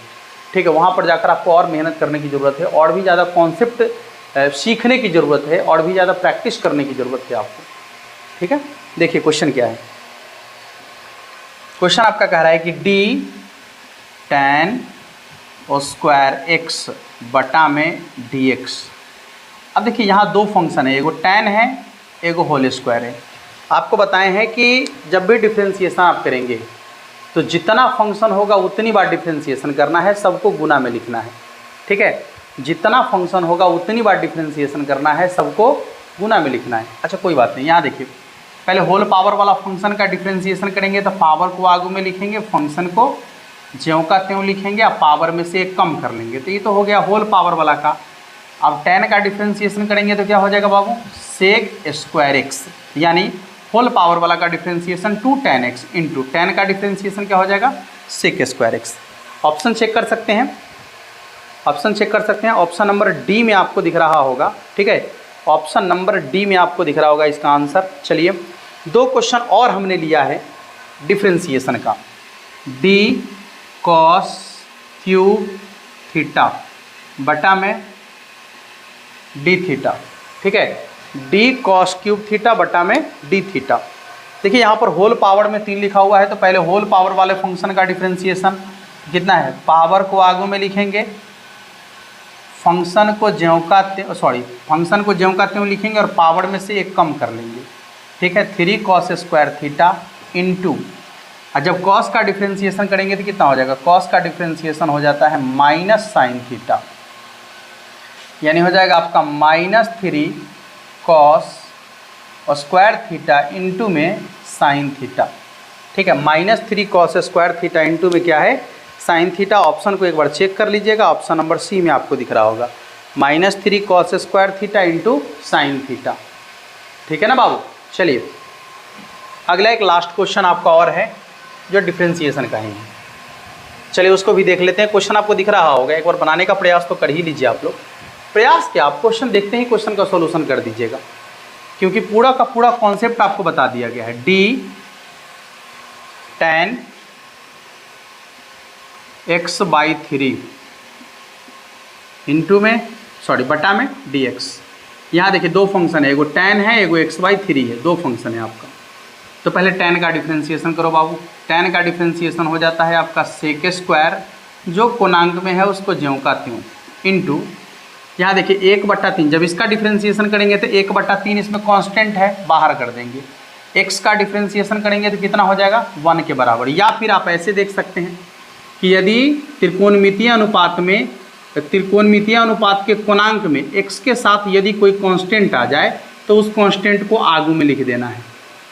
ठीक है, वहाँ पर जाकर आपको और मेहनत करने की ज़रूरत है, और भी ज़्यादा कॉन्सेप्ट सीखने की ज़रूरत है, और भी ज़्यादा प्रैक्टिस करने की ज़रूरत है आपको, ठीक है। देखिए क्वेश्चन क्या है, क्वेश्चन आपका कह रहा है कि डी tan स्क्वायर एक्स बटा में डी एक्स। अब देखिए यहाँ 2 फंक्शन है, एगो tan है, एगो होल स्क्वायर है। आपको बताए हैं कि जब भी डिफरेंशिएशन आप करेंगे तो जितना फंक्शन होगा उतनी बार डिफरेंशिएशन करना है, सबको गुना में लिखना है, ठीक है, जितना फंक्शन होगा उतनी बार डिफरेंशिएशन करना है, सबको गुना में लिखना है। अच्छा कोई बात नहीं, यहाँ देखिए पहले होल पावर वाला फंक्शन का डिफरेंशिएशन करेंगे तो पावर को आगे में लिखेंगे, फंक्शन को ज्यों का त्यों लिखेंगे, अब पावर में से 1 कम कर लेंगे, तो ये तो हो गया होल पावर वाला का। अब tan का डिफरेंशिएशन करेंगे तो क्या हो जाएगा बाबू, सेक स्क्वायर एक्स, यानी होल पावर वाला का differentiation 2tan x into tan का डिफरेंशिएशन क्या हो जाएगा sec square x. Option check कर सकते हैं, ऑप्शन चेक कर सकते हैं, ऑप्शन नंबर डी में आपको दिख रहा होगा, ठीक है, ऑप्शन नंबर डी में आपको दिख रहा होगा इसका आंसर। चलिए 2 क्वेश्चन और हमने लिया है डिफरेंशिएशन का, डी कॉस क्यूब थीटा बटा में डी थीटा, ठीक है। डी कॉस क्यूब थीटा बटा में डी थीटा। देखिए यहाँ पर होल पावर में 3 लिखा हुआ है, तो पहले होल पावर वाले फंक्शन का डिफ्रेंसिएशन कितना है, पावर को आगू में लिखेंगे, फंक्शन को ज्यों का त्यों लिखेंगे और पावर में से एक कम कर लेंगे। ठीक है, 3 cos स्क्वायर थीटा इंटू, और जब cos का डिफ्रेंसिएशन करेंगे तो कितना हो जाएगा, cos का डिफ्रेंसिएशन हो जाता है माइनस साइन थीटा, यानी हो जाएगा आपका -3 cos स्क्वायर थीटा इंटू में साइन थीटा। ठीक है, -3 cos स्क्वायर थीटा इंटू में क्या है, साइन थीटा। ऑप्शन को एक बार चेक कर लीजिएगा, ऑप्शन नंबर सी में आपको दिख रहा होगा, -3 cos square theta into sine theta. ठीक है ना बाबू। चलिए अगला एक लास्ट क्वेश्चन आपका और है जो डिफ्रेंसिएशन का ही है, चलिए उसको भी देख लेते हैं। क्वेश्चन आपको दिख रहा होगा, एक बार बनाने का प्रयास तो कर ही लीजिए आप लोग। प्रयास क्या, आप क्वेश्चन देखते ही क्वेश्चन का सॉल्यूशन कर दीजिएगा, क्योंकि पूरा का पूरा कॉन्सेप्ट आपको बता दिया गया है। डी tan x/3 इंटू में बटा में dx। यहाँ देखिए 2 फंक्शन है, एगो tan है, एगो x/3 है, 2 फंक्शन है आपका। तो पहले tan का डिफ्रेंसिएशन करो बाबू। tan का डिफ्रेंसिएशन हो जाता है आपका सेक स्क्वायर, जो कोणांक में है उसको ज्यों का त्यों, इंटू यहाँ देखिए 1/3। जब इसका डिफ्रेंसिएशन करेंगे तो 1/3 इसमें कांस्टेंट है, बाहर कर देंगे। x का डिफ्रेंसिएशन करेंगे तो कितना हो जाएगा, 1 के बराबर। या फिर आप ऐसे देख सकते हैं कि यदि त्रिकोणमितीय अनुपात के कोणांक में x के साथ यदि कोई कांस्टेंट आ जाए तो उस कांस्टेंट को आगू में लिख देना है।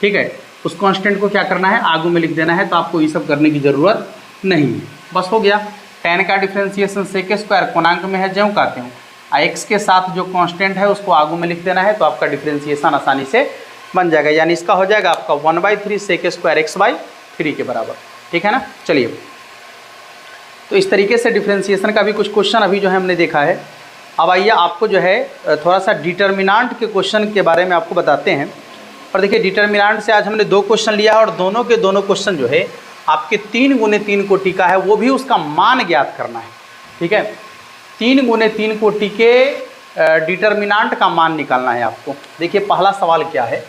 ठीक है, उस कांस्टेंट को क्या करना है, आगू में लिख देना है। तो आपको ये सब करने की ज़रूरत नहीं है, बस हो गया। tan का डिफ्रेंसिएशन सेक स्क्वायर कोणांक में है ज्यों का त्यों, x के साथ जो कांस्टेंट है उसको आगू में लिख देना है, तो आपका डिफ्रेंसिएशन आसानी से बन जाएगा। यानी इसका हो जाएगा आपका 1/3 सेक स्क्वायर x/3 के बराबर। ठीक है ना। चलिए, तो इस तरीके से डिफ्रेंसिएशन का भी कुछ क्वेश्चन अभी जो है हमने देखा है। अब आइए आपको जो है थोड़ा सा डिटर्मिनांट के क्वेश्चन के बारे में आपको बताते हैं। और देखिए डिटर्मिनांट से आज हमने 2 क्वेश्चन लिया है, और दोनों के दोनों क्वेश्चन जो है आपके 3 × 3 कोटि का है, वो भी उसका मान ज्ञात करना है। ठीक है, 3 × 3 कोटि के डिटर्मिनांट का मान निकालना है आपको। देखिए पहला सवाल क्या है,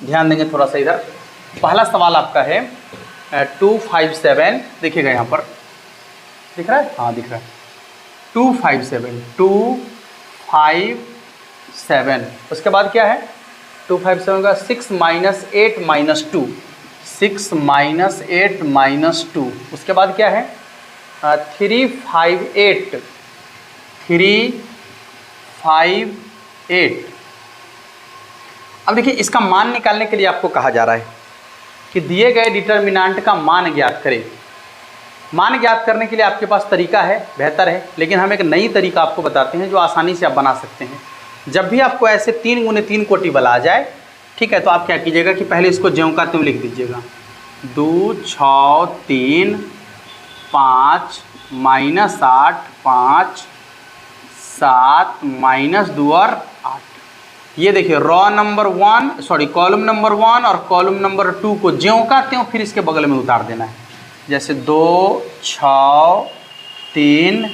ध्यान देंगे थोड़ा सा इधर। पहला सवाल आपका है 257, देखिएगा यहाँ पर दिख रहा है, हाँ दिख रहा है, 257। उसके बाद क्या है, 257 का 6 - 8 - 2, 6 - 8 - 2। उसके बाद क्या है 358। अब देखिए इसका मान निकालने के लिए आपको कहा जा रहा है कि दिए गए डिटर्मिनांट का मान ज्ञात करें। मान ज्ञात करने के लिए आपके पास तरीका है, बेहतर है, लेकिन हम एक नई तरीका आपको बताते हैं जो आसानी से आप बना सकते हैं। जब भी आपको ऐसे 3 × 3 कोटि वाला आ जाए, ठीक है, तो आप क्या कीजिएगा कि पहले इसको ज्यों का त्यों लिख दीजिएगा। 2 6 3 5 -8 5 7 -2 और 8। ये देखिए कॉलम नंबर 1 और कॉलम नंबर 2 को ज्यों का त्यों फिर इसके बगल में उतार देना है। जैसे 2 6 3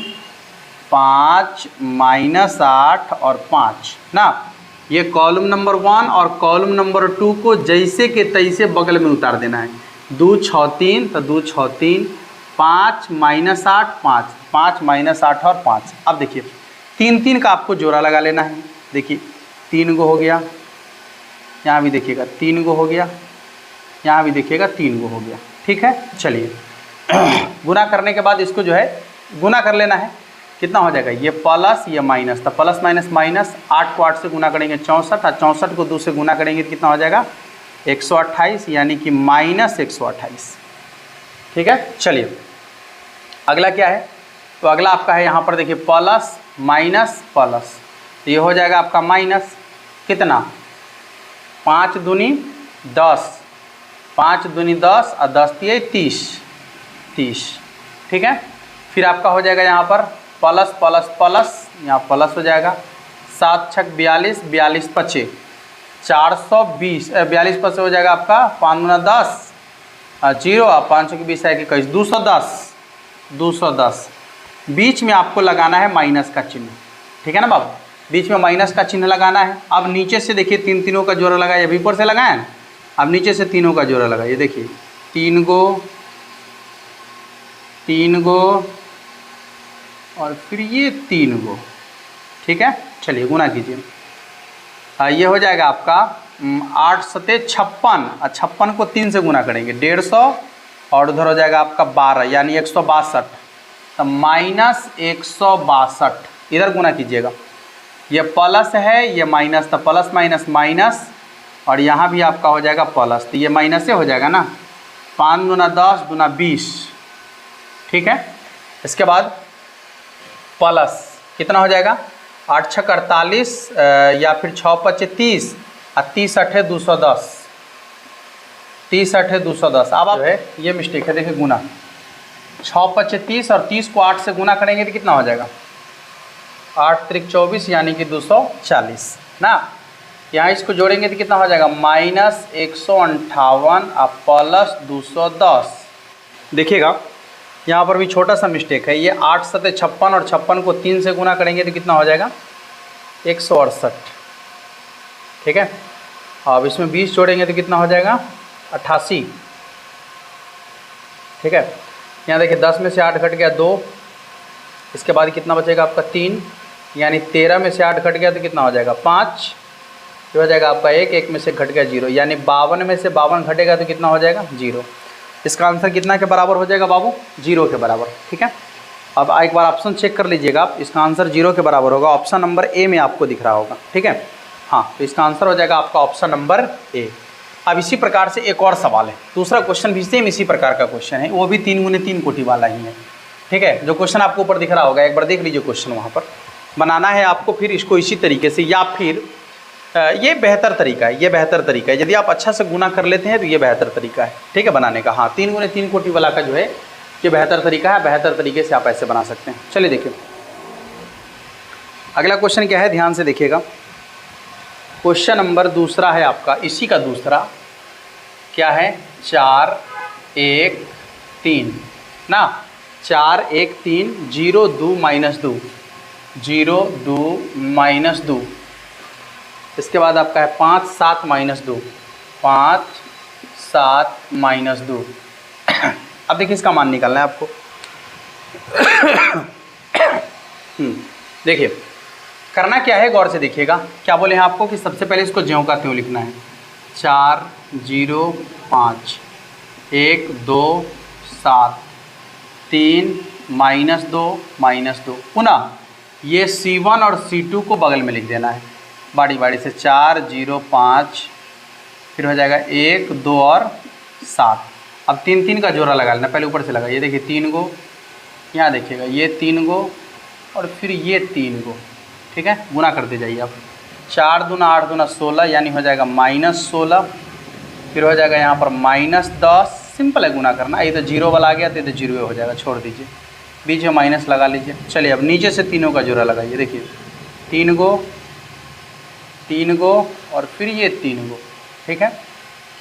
5 -8 और 5 ना, ये कॉलम नंबर 1 और कॉलम नंबर 2 को जैसे के तैसे बगल में उतार देना है। 2 6 3 तो 2 6 3 5 -8 5 5 -8 और 5। अब देखिए 3 3 का आपको जोड़ा लगा लेना है। देखिए 3 गो हो गया, यहाँ भी देखिएगा 3 गो हो गया, यहाँ भी देखिएगा 3 गो हो गया। ठीक है, चलिए गुना करने के बाद इसको जो है गुना कर लेना है। कितना हो जाएगा, ये प्लस ये माइनस, तो प्लस माइनस माइनस, 8 को 8 से गुना करेंगे 64, और 64 को 2 से गुना करेंगे तो कितना हो जाएगा 128, यानी कि -128। ठीक है, चलिए अगला क्या है, तो अगला आपका है यहाँ पर देखिए प्लस माइनस प्लस, तो ये हो जाएगा आपका माइनस कितना 5 दूनी 10, 5 दूनी 10 और 10 दिए 30। ठीक है, फिर आपका हो जाएगा यहाँ पर प्लस प्लस प्लस, यहाँ प्लस हो जाएगा 7 छक 42, 42 पचे 420, 42 पचे हो जाएगा आपका 5 दूना 10 0, 5 छक 20 है 21, 210। बीच में आपको लगाना है माइनस का चिन्ह। ठीक है ना बाबू, बीच में माइनस का चिन्ह लगाना है। अब नीचे से देखिए तीन तीनों का जोड़ा लगाया, अभी ऊपर से लगाया ना, अब नीचे से तीनों का जोड़ा लगाइए। देखिए 3 गो और फिर ये 3 गो, ठीक है। चलिए गुना कीजिए, ये हो जाएगा आपका 8 सते 56 और 56 को 3 से गुना करेंगे 150 और उधर हो जाएगा आपका 12 यानी 162, तो -162 इधर गुना कीजिएगा। ये प्लस है, ये माइनस, तो प्लस माइनस माइनस और यहाँ भी आपका हो जाएगा प्लस, तो ये माइनस से हो जाएगा ना। 5 दूना 10 दूना 20, ठीक है। इसके बाद प्लस कितना हो जाएगा 8 छक 48 या फिर 6 पचे 30 और 30 अठे 210, 30 अठे 210। अब आप है ये मिस्टेक है, देखिए गुना 6 पचे 30 और 30 को 8 से गुना करेंगे तो कितना हो जाएगा 8 त्रिक 24 यानी कि 240 ना। यहाँ इसको जोड़ेंगे तो कितना हो जाएगा -158 और प्लस 210। देखिएगा यहाँ पर भी छोटा सा मिस्टेक है, ये 8 सते 56 और 56 को 3 से गुना करेंगे तो कितना हो जाएगा 168, ठीक है। अब इसमें 20 जोड़ेंगे तो कितना हो जाएगा 88, ठीक है। यहाँ देखिए 10 में से 8 घट गया 2, इसके बाद कितना बचेगा आपका 3, यानी 13 में से 8 घट गया तो कितना हो जाएगा 5, ये हो जाएगा आपका 1 में से घट गया 0, यानी 52 में से 52 घटेगा तो कितना हो जाएगा 0। इसका आंसर कितना के बराबर हो जाएगा बाबू 0 के बराबर, ठीक है। अब एक बार ऑप्शन चेक कर लीजिएगा आप, इसका आंसर 0 के बराबर होगा। ऑप्शन नंबर ए में आपको दिख रहा होगा, ठीक है। हाँ, तो इसका आंसर हो जाएगा आपका ऑप्शन नंबर ए। अब इसी प्रकार से एक और सवाल है, दूसरा क्वेश्चन भी सेम इसी प्रकार का क्वेश्चन है, वो भी 3 गुने 3 कोटि वाला ही है, ठीक है। जो क्वेश्चन आपको ऊपर दिख रहा होगा एक बार देख लीजिए, क्वेश्चन वहाँ पर बनाना है आपको फिर इसको इसी तरीके से, या फिर ये बेहतर तरीका है, ये बेहतर तरीका है। यदि आप अच्छा से गुना कर लेते हैं तो ये बेहतर तरीका है, ठीक है, बनाने का। हाँ, 3 गुने 3 कोटि वाला का जो है ये बेहतर तरीका है, बेहतर तरीके से आप ऐसे बना सकते हैं। चलिए देखिए अगला क्वेश्चन क्या है, ध्यान से देखिएगा। क्वेश्चन नंबर दूसरा है आपका, इसी का दूसरा क्या है 4 1 3 ना, 4 1 3 0 2 -2 0 2 -2, इसके बाद आपका है 5 7 -2 5 7 -2। अब देखिए इसका मान निकालना है आपको। देखिए करना क्या है, गौर से देखिएगा। क्या बोले हैं आपको कि सबसे पहले इसको ज्यों का त्यों लिखना है। 4 0 5 1 2 7 3 -2 -2। पुनः ये C1 और C2 को बगल में लिख देना है बारी बारी से। 4 0 5 फिर हो जाएगा 1 2 और 7। अब 3 3 का जोड़ा लगा लेना, पहले ऊपर से लगा। ये देखिए 3 गो, यहाँ देखिएगा ये 3 गो और फिर ये 3 गो, ठीक है। गुना करते जाइए आप। 4 दूना 8 दूना 16 यानी हो जाएगा -16, फिर हो जाएगा यहाँ पर -10। सिंपल है गुना करना। ये तो 0 वाला आ गया तो ये तो 0 हो जाएगा, छोड़ दीजिए, बीच में माइनस लगा लीजिए। चलिए अब नीचे से तीनों का जोड़ा लगाइए। देखिए 3 गो और फिर ये 3 गो, ठीक है।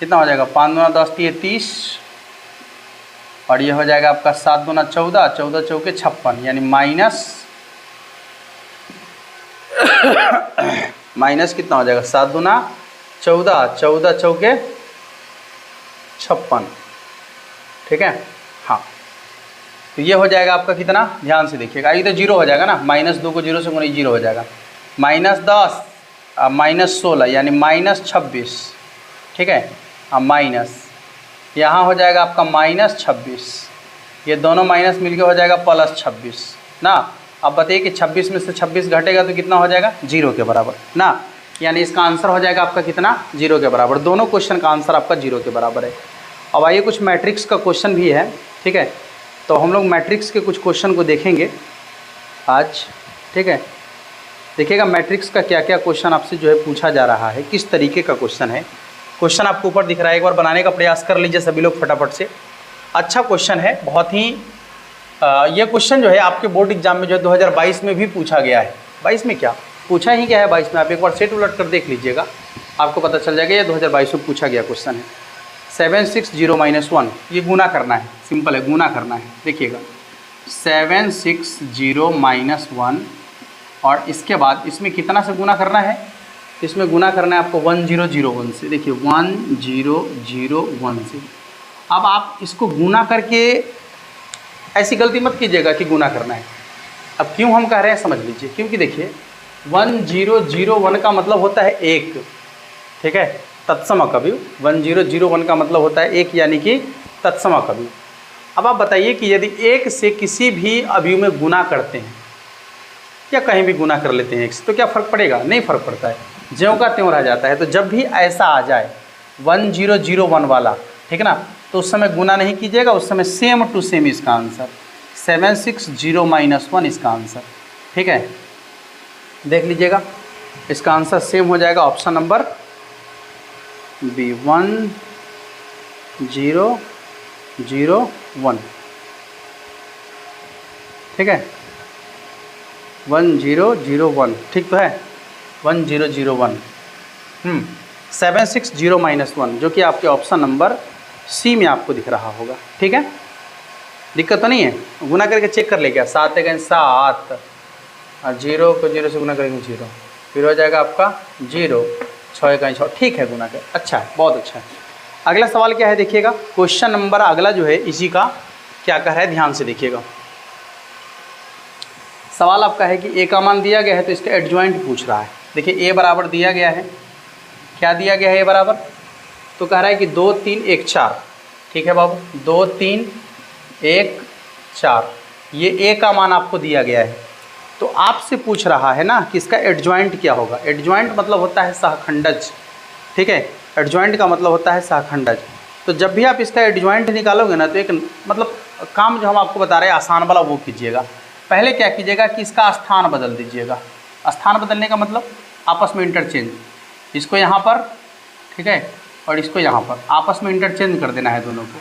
कितना हो जाएगा 5 दूना 10 ये 30 और ये हो जाएगा आपका 7 दूना 14 14 चौके 56 यानी माइनस कितना हो जाएगा 7 दूना 14 14 चौके 56, ठीक है। हाँ, तो ये हो जाएगा आपका कितना, ध्यान से देखिएगा। ये तो 0 हो जाएगा ना, -2 को 0 से गुना 0 हो जाएगा। -10 -16 यानी -26, ठीक है। अब माइनस यहाँ हो जाएगा आपका -26, ये दोनों माइनस मिलके हो जाएगा +26 ना। अब बताइए कि 26 में से 26 घटेगा तो कितना हो जाएगा 0 के बराबर ना। यानी इसका आंसर हो जाएगा आपका कितना 0 के बराबर। दोनों क्वेश्चन का आंसर आपका 0 के बराबर है। अब आइए कुछ मैट्रिक्स का क्वेश्चन भी है, ठीक है। तो हम लोग मैट्रिक्स के कुछ क्वेश्चन को देखेंगे आज, ठीक है। देखिएगा मैट्रिक्स का क्या क्या क्वेश्चन आपसे जो है पूछा जा रहा है, किस तरीके का क्वेश्चन है। क्वेश्चन आपको ऊपर दिख रहा है, एक बार बनाने का प्रयास कर लीजिए सभी लोग फटाफट से। अच्छा क्वेश्चन है, बहुत ही ये क्वेश्चन जो है आपके बोर्ड एग्जाम में जो है 2022 में भी पूछा गया है। 22 में क्या पूछा ही क्या है, 22 में आप एक बार सेट उलट कर देख लीजिएगा, आपको पता चल जाएगा ये 2022 में पूछा गया क्वेश्चन है। 760 -1 ये गुना करना है, सिंपल है गुना करना है। देखिएगा 760 -1 और इसके बाद इसमें कितना से गुना करना है, इसमें गुना करना है आपको 1001 से। देखिए 1001 से। अब आप इसको गुना करके, ऐसी गलती मत कीजिएगा कि गुना करना है। अब क्यों हम कह रहे हैं समझ लीजिए, क्योंकि देखिए 1001 का मतलब होता है 1, ठीक है, तत्समकवि। 1001 का मतलब होता है 1, यानी कि तत्समकवि। अब आप बताइए कि यदि 1 से किसी भी अवयव में गुना करते हैं या कहीं भी गुना कर लेते हैं 1 से, तो क्या फ़र्क पड़ेगा? नहीं फ़र्क पड़ता है, ज्यों का त्यों रह जाता है। तो जब भी ऐसा आ जाए 1001 वाला, ठीक है ना, तो उस समय गुना नहीं कीजिएगा, उस समय सेम टू सेम इसका आंसर 760 - 1 इसका आंसर, ठीक है। देख लीजिएगा, इसका आंसर सेम हो जाएगा ऑप्शन नंबर बी 1001, ठीक है, 1001, ठीक तो है, 1001 760 - 1, जो कि आपके ऑप्शन नंबर सी में आपको दिख रहा होगा, ठीक है। दिक्कत तो नहीं है, गुना करके चेक कर ले क्या, 7 × 7 और 0 को 0 से गुना करेंगे 0, फिर हो जाएगा आपका 0, 6 × 6, ठीक है, गुना कर, अच्छा है, बहुत अच्छा है। अगला सवाल क्या है देखिएगा, क्वेश्चन नंबर अगला जो है इसी का क्या कह रहा है, ध्यान से देखिएगा। सवाल आपका है कि ए का मान दिया गया है तो इसका एडजॉइंट पूछ रहा है। देखिए ए बराबर दिया गया है, क्या दिया गया है ए बराबर, तो कह रहा है कि 2 3 1 4, ठीक है बाबू, 2 3 1 4, ये ए का मान आपको दिया गया है। तो आपसे पूछ रहा है ना कि इसका एडजॉइंट क्या होगा। एडजॉइंट मतलब होता है सहखंडज, ठीक है, एडजॉइंट का मतलब होता है सहखंडज। तो जब भी आप इसका एडजॉइंट निकालोगे ना, तो एक मतलब काम जो हम आपको बता रहे हैं आसान वाला वो कीजिएगा। पहले क्या कीजिएगा कि इसका स्थान बदल दीजिएगा। स्थान बदलने का मतलब आपस में इंटरचेंज, इसको यहाँ पर, ठीक है, और इसको यहाँ पर आपस में इंटरचेंज कर देना है दोनों को।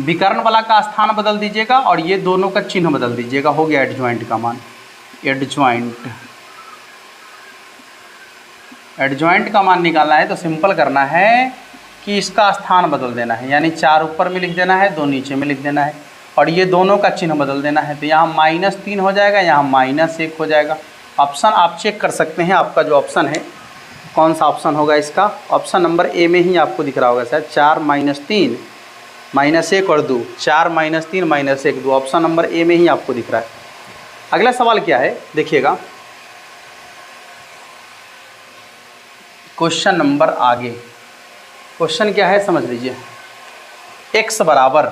विकर्ण वाला का स्थान बदल दीजिएगा और ये दोनों का चिन्ह बदल दीजिएगा, हो गया एडजॉइंट का मान। एडजॉइंट का मान निकालना है तो सिंपल करना है कि इसका स्थान बदल देना है, यानी 4 ऊपर में लिख देना है, 2 नीचे में लिख देना है, और ये दोनों का चिन्ह बदल देना है। तो यहाँ -3 हो जाएगा, यहाँ -1 हो जाएगा। ऑप्शन आप चेक कर सकते हैं, आपका जो ऑप्शन है कौन सा ऑप्शन होगा इसका, ऑप्शन नंबर ए में ही आपको दिख रहा होगा शायद, 4 - 3 -1 और 2, 4 - 3 -1 2, ऑप्शन नंबर ए में ही आपको दिख रहा है। अगला सवाल क्या है देखिएगा, क्वेश्चन नंबर आगे, क्वेश्चन क्या है समझ लीजिए। x बराबर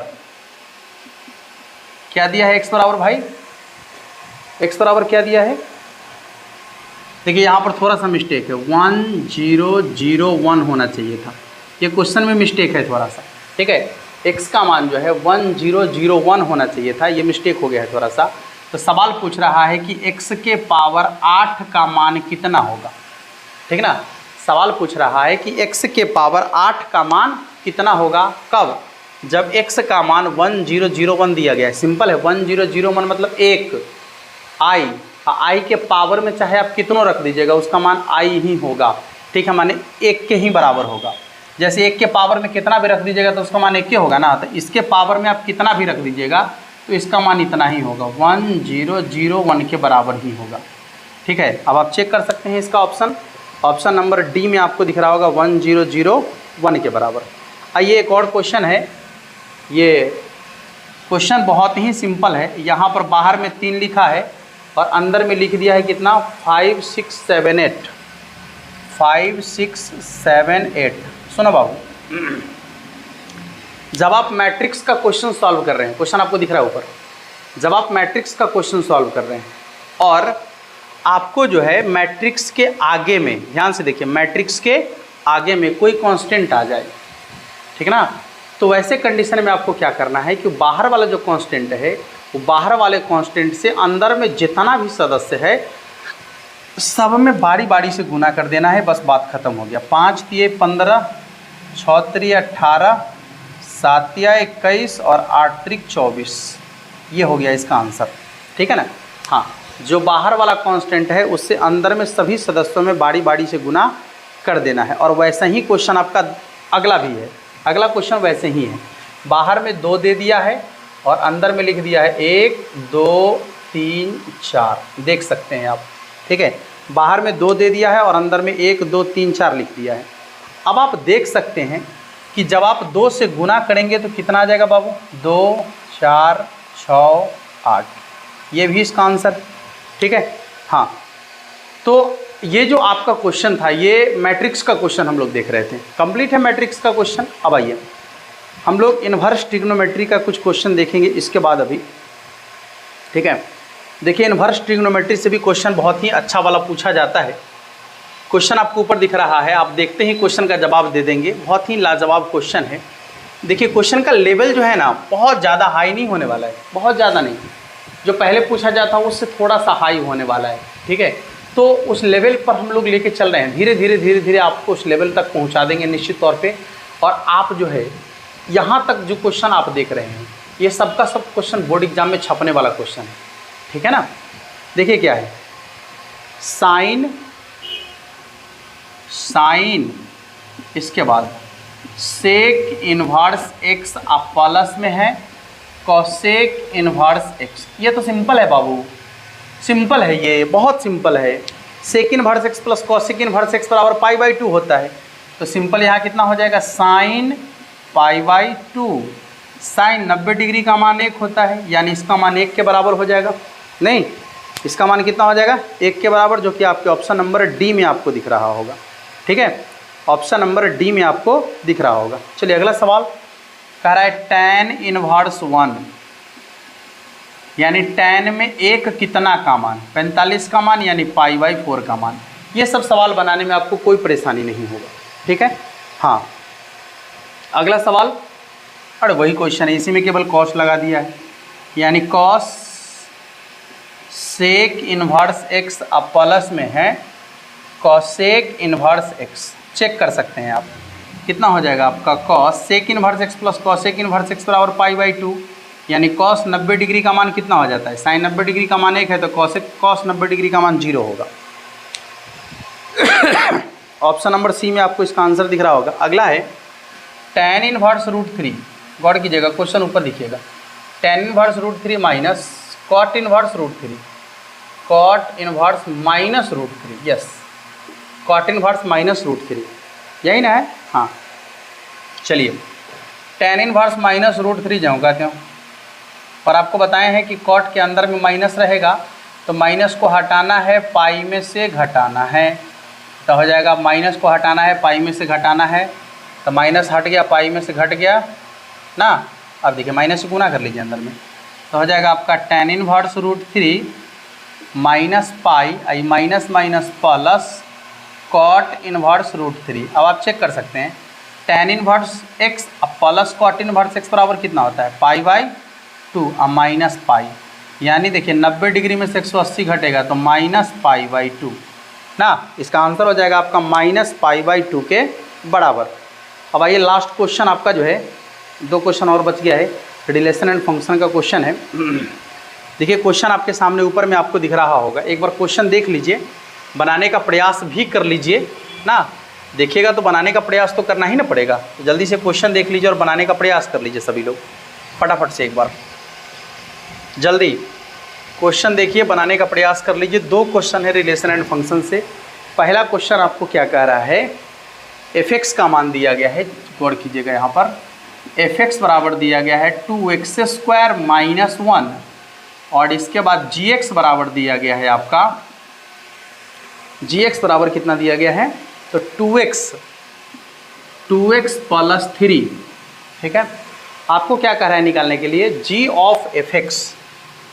क्या दिया है, x बराबर भाई, x बराबर क्या दिया है, देखिए यहाँ पर थोड़ा सा मिस्टेक है, 1001 होना चाहिए था, ये क्वेश्चन में मिस्टेक है थोड़ा सा, ठीक है। x का मान जो है 1001 होना चाहिए था, ये मिस्टेक हो गया है थोड़ा सा। तो सवाल पूछ रहा है कि x के पावर 8 का मान कितना होगा, ठीक है ना। सवाल पूछ रहा है कि x के पावर 8 का मान कितना होगा, कब, जब x का मान 1001 दिया गया है। सिंपल है, 1001 मतलब 1 i के पावर में चाहे आप कितनों रख दीजिएगा उसका मान i ही होगा, ठीक है, माने 1 के ही बराबर होगा। जैसे 1 के पावर में कितना भी रख दीजिएगा तो उसका मान 1 के होगा ना, तो इसके पावर में आप कितना भी रख दीजिएगा तो इसका मान इतना ही होगा, 1001 के बराबर ही होगा, ठीक है। अब आप चेक कर सकते हैं इसका ऑप्शन, ऑप्शन नंबर डी में आपको दिख रहा होगा 1001 के बराबर। आइए एक और क्वेश्चन है, ये क्वेश्चन बहुत ही सिंपल है। यहाँ पर बाहर में 3 लिखा है और अंदर में लिख दिया है कितना, 5 6 7 8, 5 6 7 8। सुनो बाबू, जब आप मैट्रिक्स का क्वेश्चन सॉल्व कर रहे हैं, क्वेश्चन आपको दिख रहा है ऊपर, जब आप मैट्रिक्स का क्वेश्चन सॉल्व कर रहे हैं और आपको जो है मैट्रिक्स के आगे में, ध्यान से देखिए, मैट्रिक्स के आगे में कोई कांस्टेंट आ जाए, ठीक है ना, तो वैसे कंडीशन में आपको क्या करना है कि बाहर वाला जो कांस्टेंट है वो बाहर वाले कांस्टेंट से अंदर में जितना भी सदस्य है सब में बारी बारी से गुना कर देना है, बस बात खत्म हो गया। 5 × 15, 6 × 18, 7 × 21 और 8 × 24, ये हो गया इसका आंसर, ठीक है ना। हाँ, जो बाहर वाला कांस्टेंट है उससे अंदर में सभी सदस्यों में बारी बारी से गुना कर देना है। और वैसा ही क्वेश्चन आपका अगला भी है, अगला क्वेश्चन वैसे ही है, बाहर में 2 दे दिया है और अंदर में लिख दिया है 1 2 3 4, देख सकते हैं आप, ठीक है, बाहर में 2 दे दिया है और अंदर में 1 2 3 4 लिख दिया है। अब आप देख सकते हैं कि जब आप 2 से गुना करेंगे तो कितना आ जाएगा बाबू, 2 4 6 8, ये भी इसका आंसर, ठीक है। हाँ, तो ये जो आपका क्वेश्चन था ये मैट्रिक्स का क्वेश्चन हम लोग देख रहे थे, कंप्लीट है मैट्रिक्स का क्वेश्चन। अब आइए हम लोग इन्वर्स ट्रिग्नोमेट्री का कुछ क्वेश्चन देखेंगे इसके बाद अभी, ठीक है। देखिए इन्वर्स ट्रिग्नोमेट्री से भी क्वेश्चन बहुत ही अच्छा वाला पूछा जाता है। क्वेश्चन आपको ऊपर दिख रहा है, आप देखते ही क्वेश्चन का जवाब दे देंगे, बहुत ही लाजवाब क्वेश्चन है। देखिए क्वेश्चन का लेवल जो है ना बहुत ज़्यादा हाई नहीं होने वाला है, बहुत ज़्यादा नहीं, जो पहले पूछा जाता है उससे थोड़ा सा हाई होने वाला है, ठीक है। तो उस लेवल पर हम लोग लेके चल रहे हैं, धीरे धीरे आपको उस लेवल तक पहुंचा देंगे निश्चित तौर पे। और आप जो है यहाँ तक जो क्वेश्चन आप देख रहे हैं ये सबका सब क्वेश्चन बोर्ड एग्जाम में छपने वाला क्वेश्चन है, ठीक है ना। देखिए क्या है, साइन इसके बाद सेक इन्वर्स एक्स आप प्लस में है, कॉसेक इन्वर्स एक्स, ये तो सिंपल है बाबू, सिंपल है, ये बहुत सिंपल है। Sec inverse x plus cosec inverse x बराबर π/2 होता है, तो सिंपल यहाँ कितना हो जाएगा, साइन π/2। साइन 90 डिग्री का मान 1 होता है, यानी इसका मान 1 के बराबर हो जाएगा, नहीं इसका मान कितना हो जाएगा, 1 के बराबर, जो कि आपके ऑप्शन नंबर डी में आपको दिख रहा होगा, ठीक है। ऑप्शन नंबर डी में आपको दिख रहा होगा। चलिए अगला सवाल कह रहा है tan इनवर्स 1, यानी tan में 1 कितना का मान, 45 का मान, यानी π/4 का मान। ये सब सवाल बनाने में आपको कोई परेशानी नहीं होगा, ठीक है। हाँ अगला सवाल, अरे वही क्वेश्चन है, इसी में केवल कॉस लगा दिया है, यानी कॉस सेक इन्वर्स एक्स अब प्लस में है कॉसेक इन्वर्स एक्स, चेक कर सकते हैं आप, कितना हो जाएगा आपका cos sec inverse x plus cosec inverse x बराबर π/2, यानी कॉस 90 डिग्री का मान कितना हो जाता है, साइन 90 डिग्री का मान 1 है तो कॉसेक कॉस 90 डिग्री का मान 0 होगा। ऑप्शन नंबर सी में आपको इसका आंसर दिख रहा होगा। अगला है tan इन्वर्स √3, गौर कीजिएगा क्वेश्चन ऊपर दिखिएगा, tan inverse √3 minus cot inverse √3, cot inverse minus √3, yes cot inverse minus √3, यही ना है। हाँ चलिए tan इन्वर्स माइनस √3 जाऊँ कहते हो, और आपको बताए हैं कि कॉट के अंदर में माइनस रहेगा तो माइनस को हटाना है, पाई में से घटाना है, तो हो जाएगा माइनस को हटाना है, पाई में से घटाना है, तो माइनस हट गया, पाई में से घट गया ना। अब देखिए माइनस से गुना कर लीजिए अंदर में, तो हो जाएगा आपका tan इन्वर्स √3 माइनस पाई, आई minus minus plus cot inverse √3। अब आप चेक कर सकते हैं tan इन्वर्स एक्स अब प्लस कॉट इन्वर्स एक्स बराबर कितना होता है, π/2 अब माइनस पाई, यानी देखिए 90 डिग्री में से 180 घटेगा तो माइनस π/2 ना, इसका आंसर हो जाएगा आपका माइनस π/2 के बराबर। अब आइए लास्ट क्वेश्चन आपका जो है, 2 क्वेश्चन और बच गया है, रिलेशन एंड फंक्शन का क्वेश्चन है। देखिए क्वेश्चन आपके सामने ऊपर में आपको दिख रहा होगा, एक बार क्वेश्चन देख लीजिए, बनाने का प्रयास भी कर लीजिए ना, देखिएगा तो बनाने का प्रयास तो करना ही ना पड़ेगा, तो जल्दी से क्वेश्चन देख लीजिए और बनाने का प्रयास कर लीजिए सभी लोग, फटाफट से एक बार जल्दी क्वेश्चन देखिए, बनाने का प्रयास कर लीजिए। 2 क्वेश्चन है रिलेशन एंड फंक्शन से। पहला क्वेश्चन आपको क्या कह रहा है, f(x) का मान दिया गया है, गौर कीजिएगा यहाँ पर f(x) बराबर दिया गया है 2x² माइनस 1, और इसके बाद gx बराबर दिया गया है आपका, gx बराबर कितना दिया गया है, तो 2x प्लस 3, ठीक है। आपको क्या कह रहा है निकालने के लिए, g ऑफ f(x)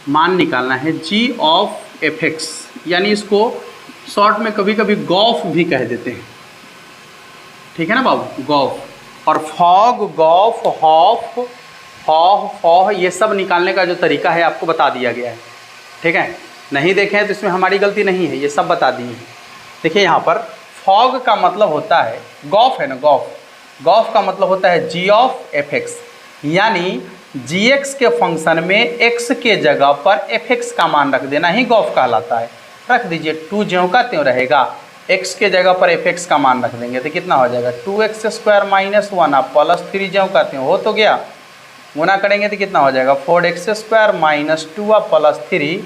मान निकालना है, g ऑफ f(x), यानी इसको शॉर्ट में कभी कभी गॉफ भी कह देते हैं, ठीक है ना बाबू, गॉफ। और फॉग, गॉफ, हॉफ, हॉ, फॉह, ये सब निकालने का जो तरीका है आपको बता दिया गया है, ठीक है। नहीं देखे हैं तो इसमें हमारी गलती नहीं है, ये सब बता दिए हैं। देखिए यहाँ पर फॉग का मतलब होता है, गॉफ है ना, गॉफ का मतलब होता है g ऑफ f(x), यानी gx के फंक्शन में x के जगह पर f(x) का मान रख देना ही गॉफ कहलाता है। रख दीजिए, 2 ज्यों का त्यों रहेगा, x के जगह पर f(x) का मान रख देंगे तो कितना हो जाएगा, 2x² माइनस 1 आप प्लस 3 ज्यों का त्यों हो तो गया, गुना करेंगे तो कितना हो जाएगा, 4x² माइनस 2 आप प्लस 3,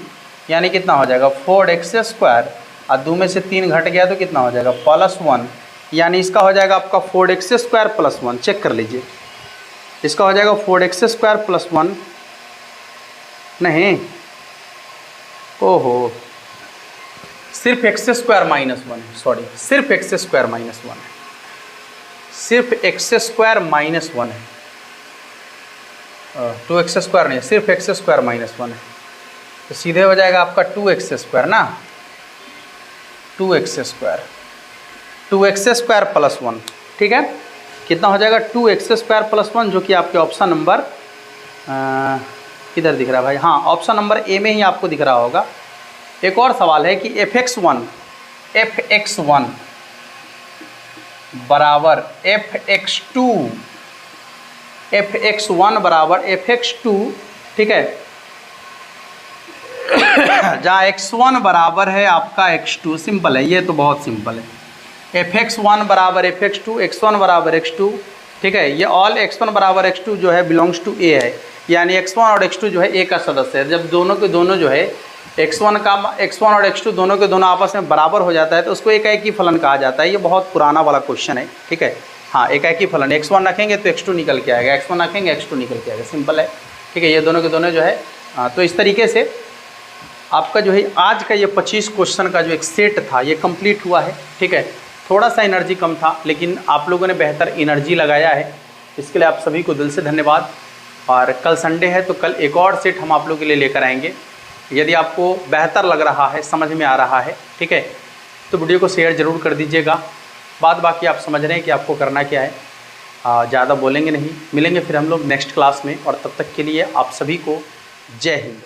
यानी कितना हो जाएगा 4x² और 2 में से 3 घट गया तो कितना हो जाएगा +1, यानी इसका हो जाएगा आपका 4x² + 1। चेक कर लीजिए, इसका हो जाएगा 4x² + 1 नहीं, ओहो सिर्फ x² - 1 है, सॉरी सिर्फ x² - 1 है, सिर्फ x² - 1 है, 2x² नहीं, सिर्फ x² - 1 है। तो सीधे हो जाएगा आपका 2x² ना, 2x² + 1, ठीक है। कितना हो जाएगा 2x² + 1, जो कि आपके ऑप्शन नंबर किधर दिख रहा है भाई, हाँ ऑप्शन नंबर ए में ही आपको दिख रहा होगा। एक और सवाल है कि fx1 बराबर fx1 बराबर fx2, ठीक है, जहाँ x1 बराबर है आपका x2, सिंपल है, ये तो बहुत सिंपल है। fx1 बराबर fx2, x1 बराबर x2, ठीक है। ये ऑल x1 बराबर x2 जो है बिलोंग्स टू a है, यानी x1 और x2 जो है a का सदस्य है। जब दोनों के दोनों जो है x1 और x2 दोनों के दोनों आपस में बराबर हो जाता है तो उसको एकाएकी फलन कहा जाता है। ये बहुत पुराना वाला क्वेश्चन है, ठीक है। हाँ एकाएकी फलन, x1 रखेंगे तो x2 निकल के आएगा, x1 रखेंगे x2 निकल के आएगा, सिंपल है, ठीक है। ये दोनों के दोनों जो है तो इस तरीके से आपका जो है आज का ये 25 क्वेश्चन का जो एक सेट था ये कंप्लीट हुआ है, ठीक है। थोड़ा सा एनर्जी कम था लेकिन आप लोगों ने बेहतर एनर्जी लगाया है, इसके लिए आप सभी को दिल से धन्यवाद। और कल संडे है तो कल एक और सेट हम आप लोगों के लिए लेकर आएंगे। यदि आपको बेहतर लग रहा है, समझ में आ रहा है, ठीक है, तो वीडियो को शेयर ज़रूर कर दीजिएगा। बाद बाकी आप समझ रहे हैं कि आपको करना क्या है, ज़्यादा बोलेंगे नहीं। मिलेंगे फिर हम लोग नेक्स्ट क्लास में, और तब तक के लिए आप सभी को जय हिंद।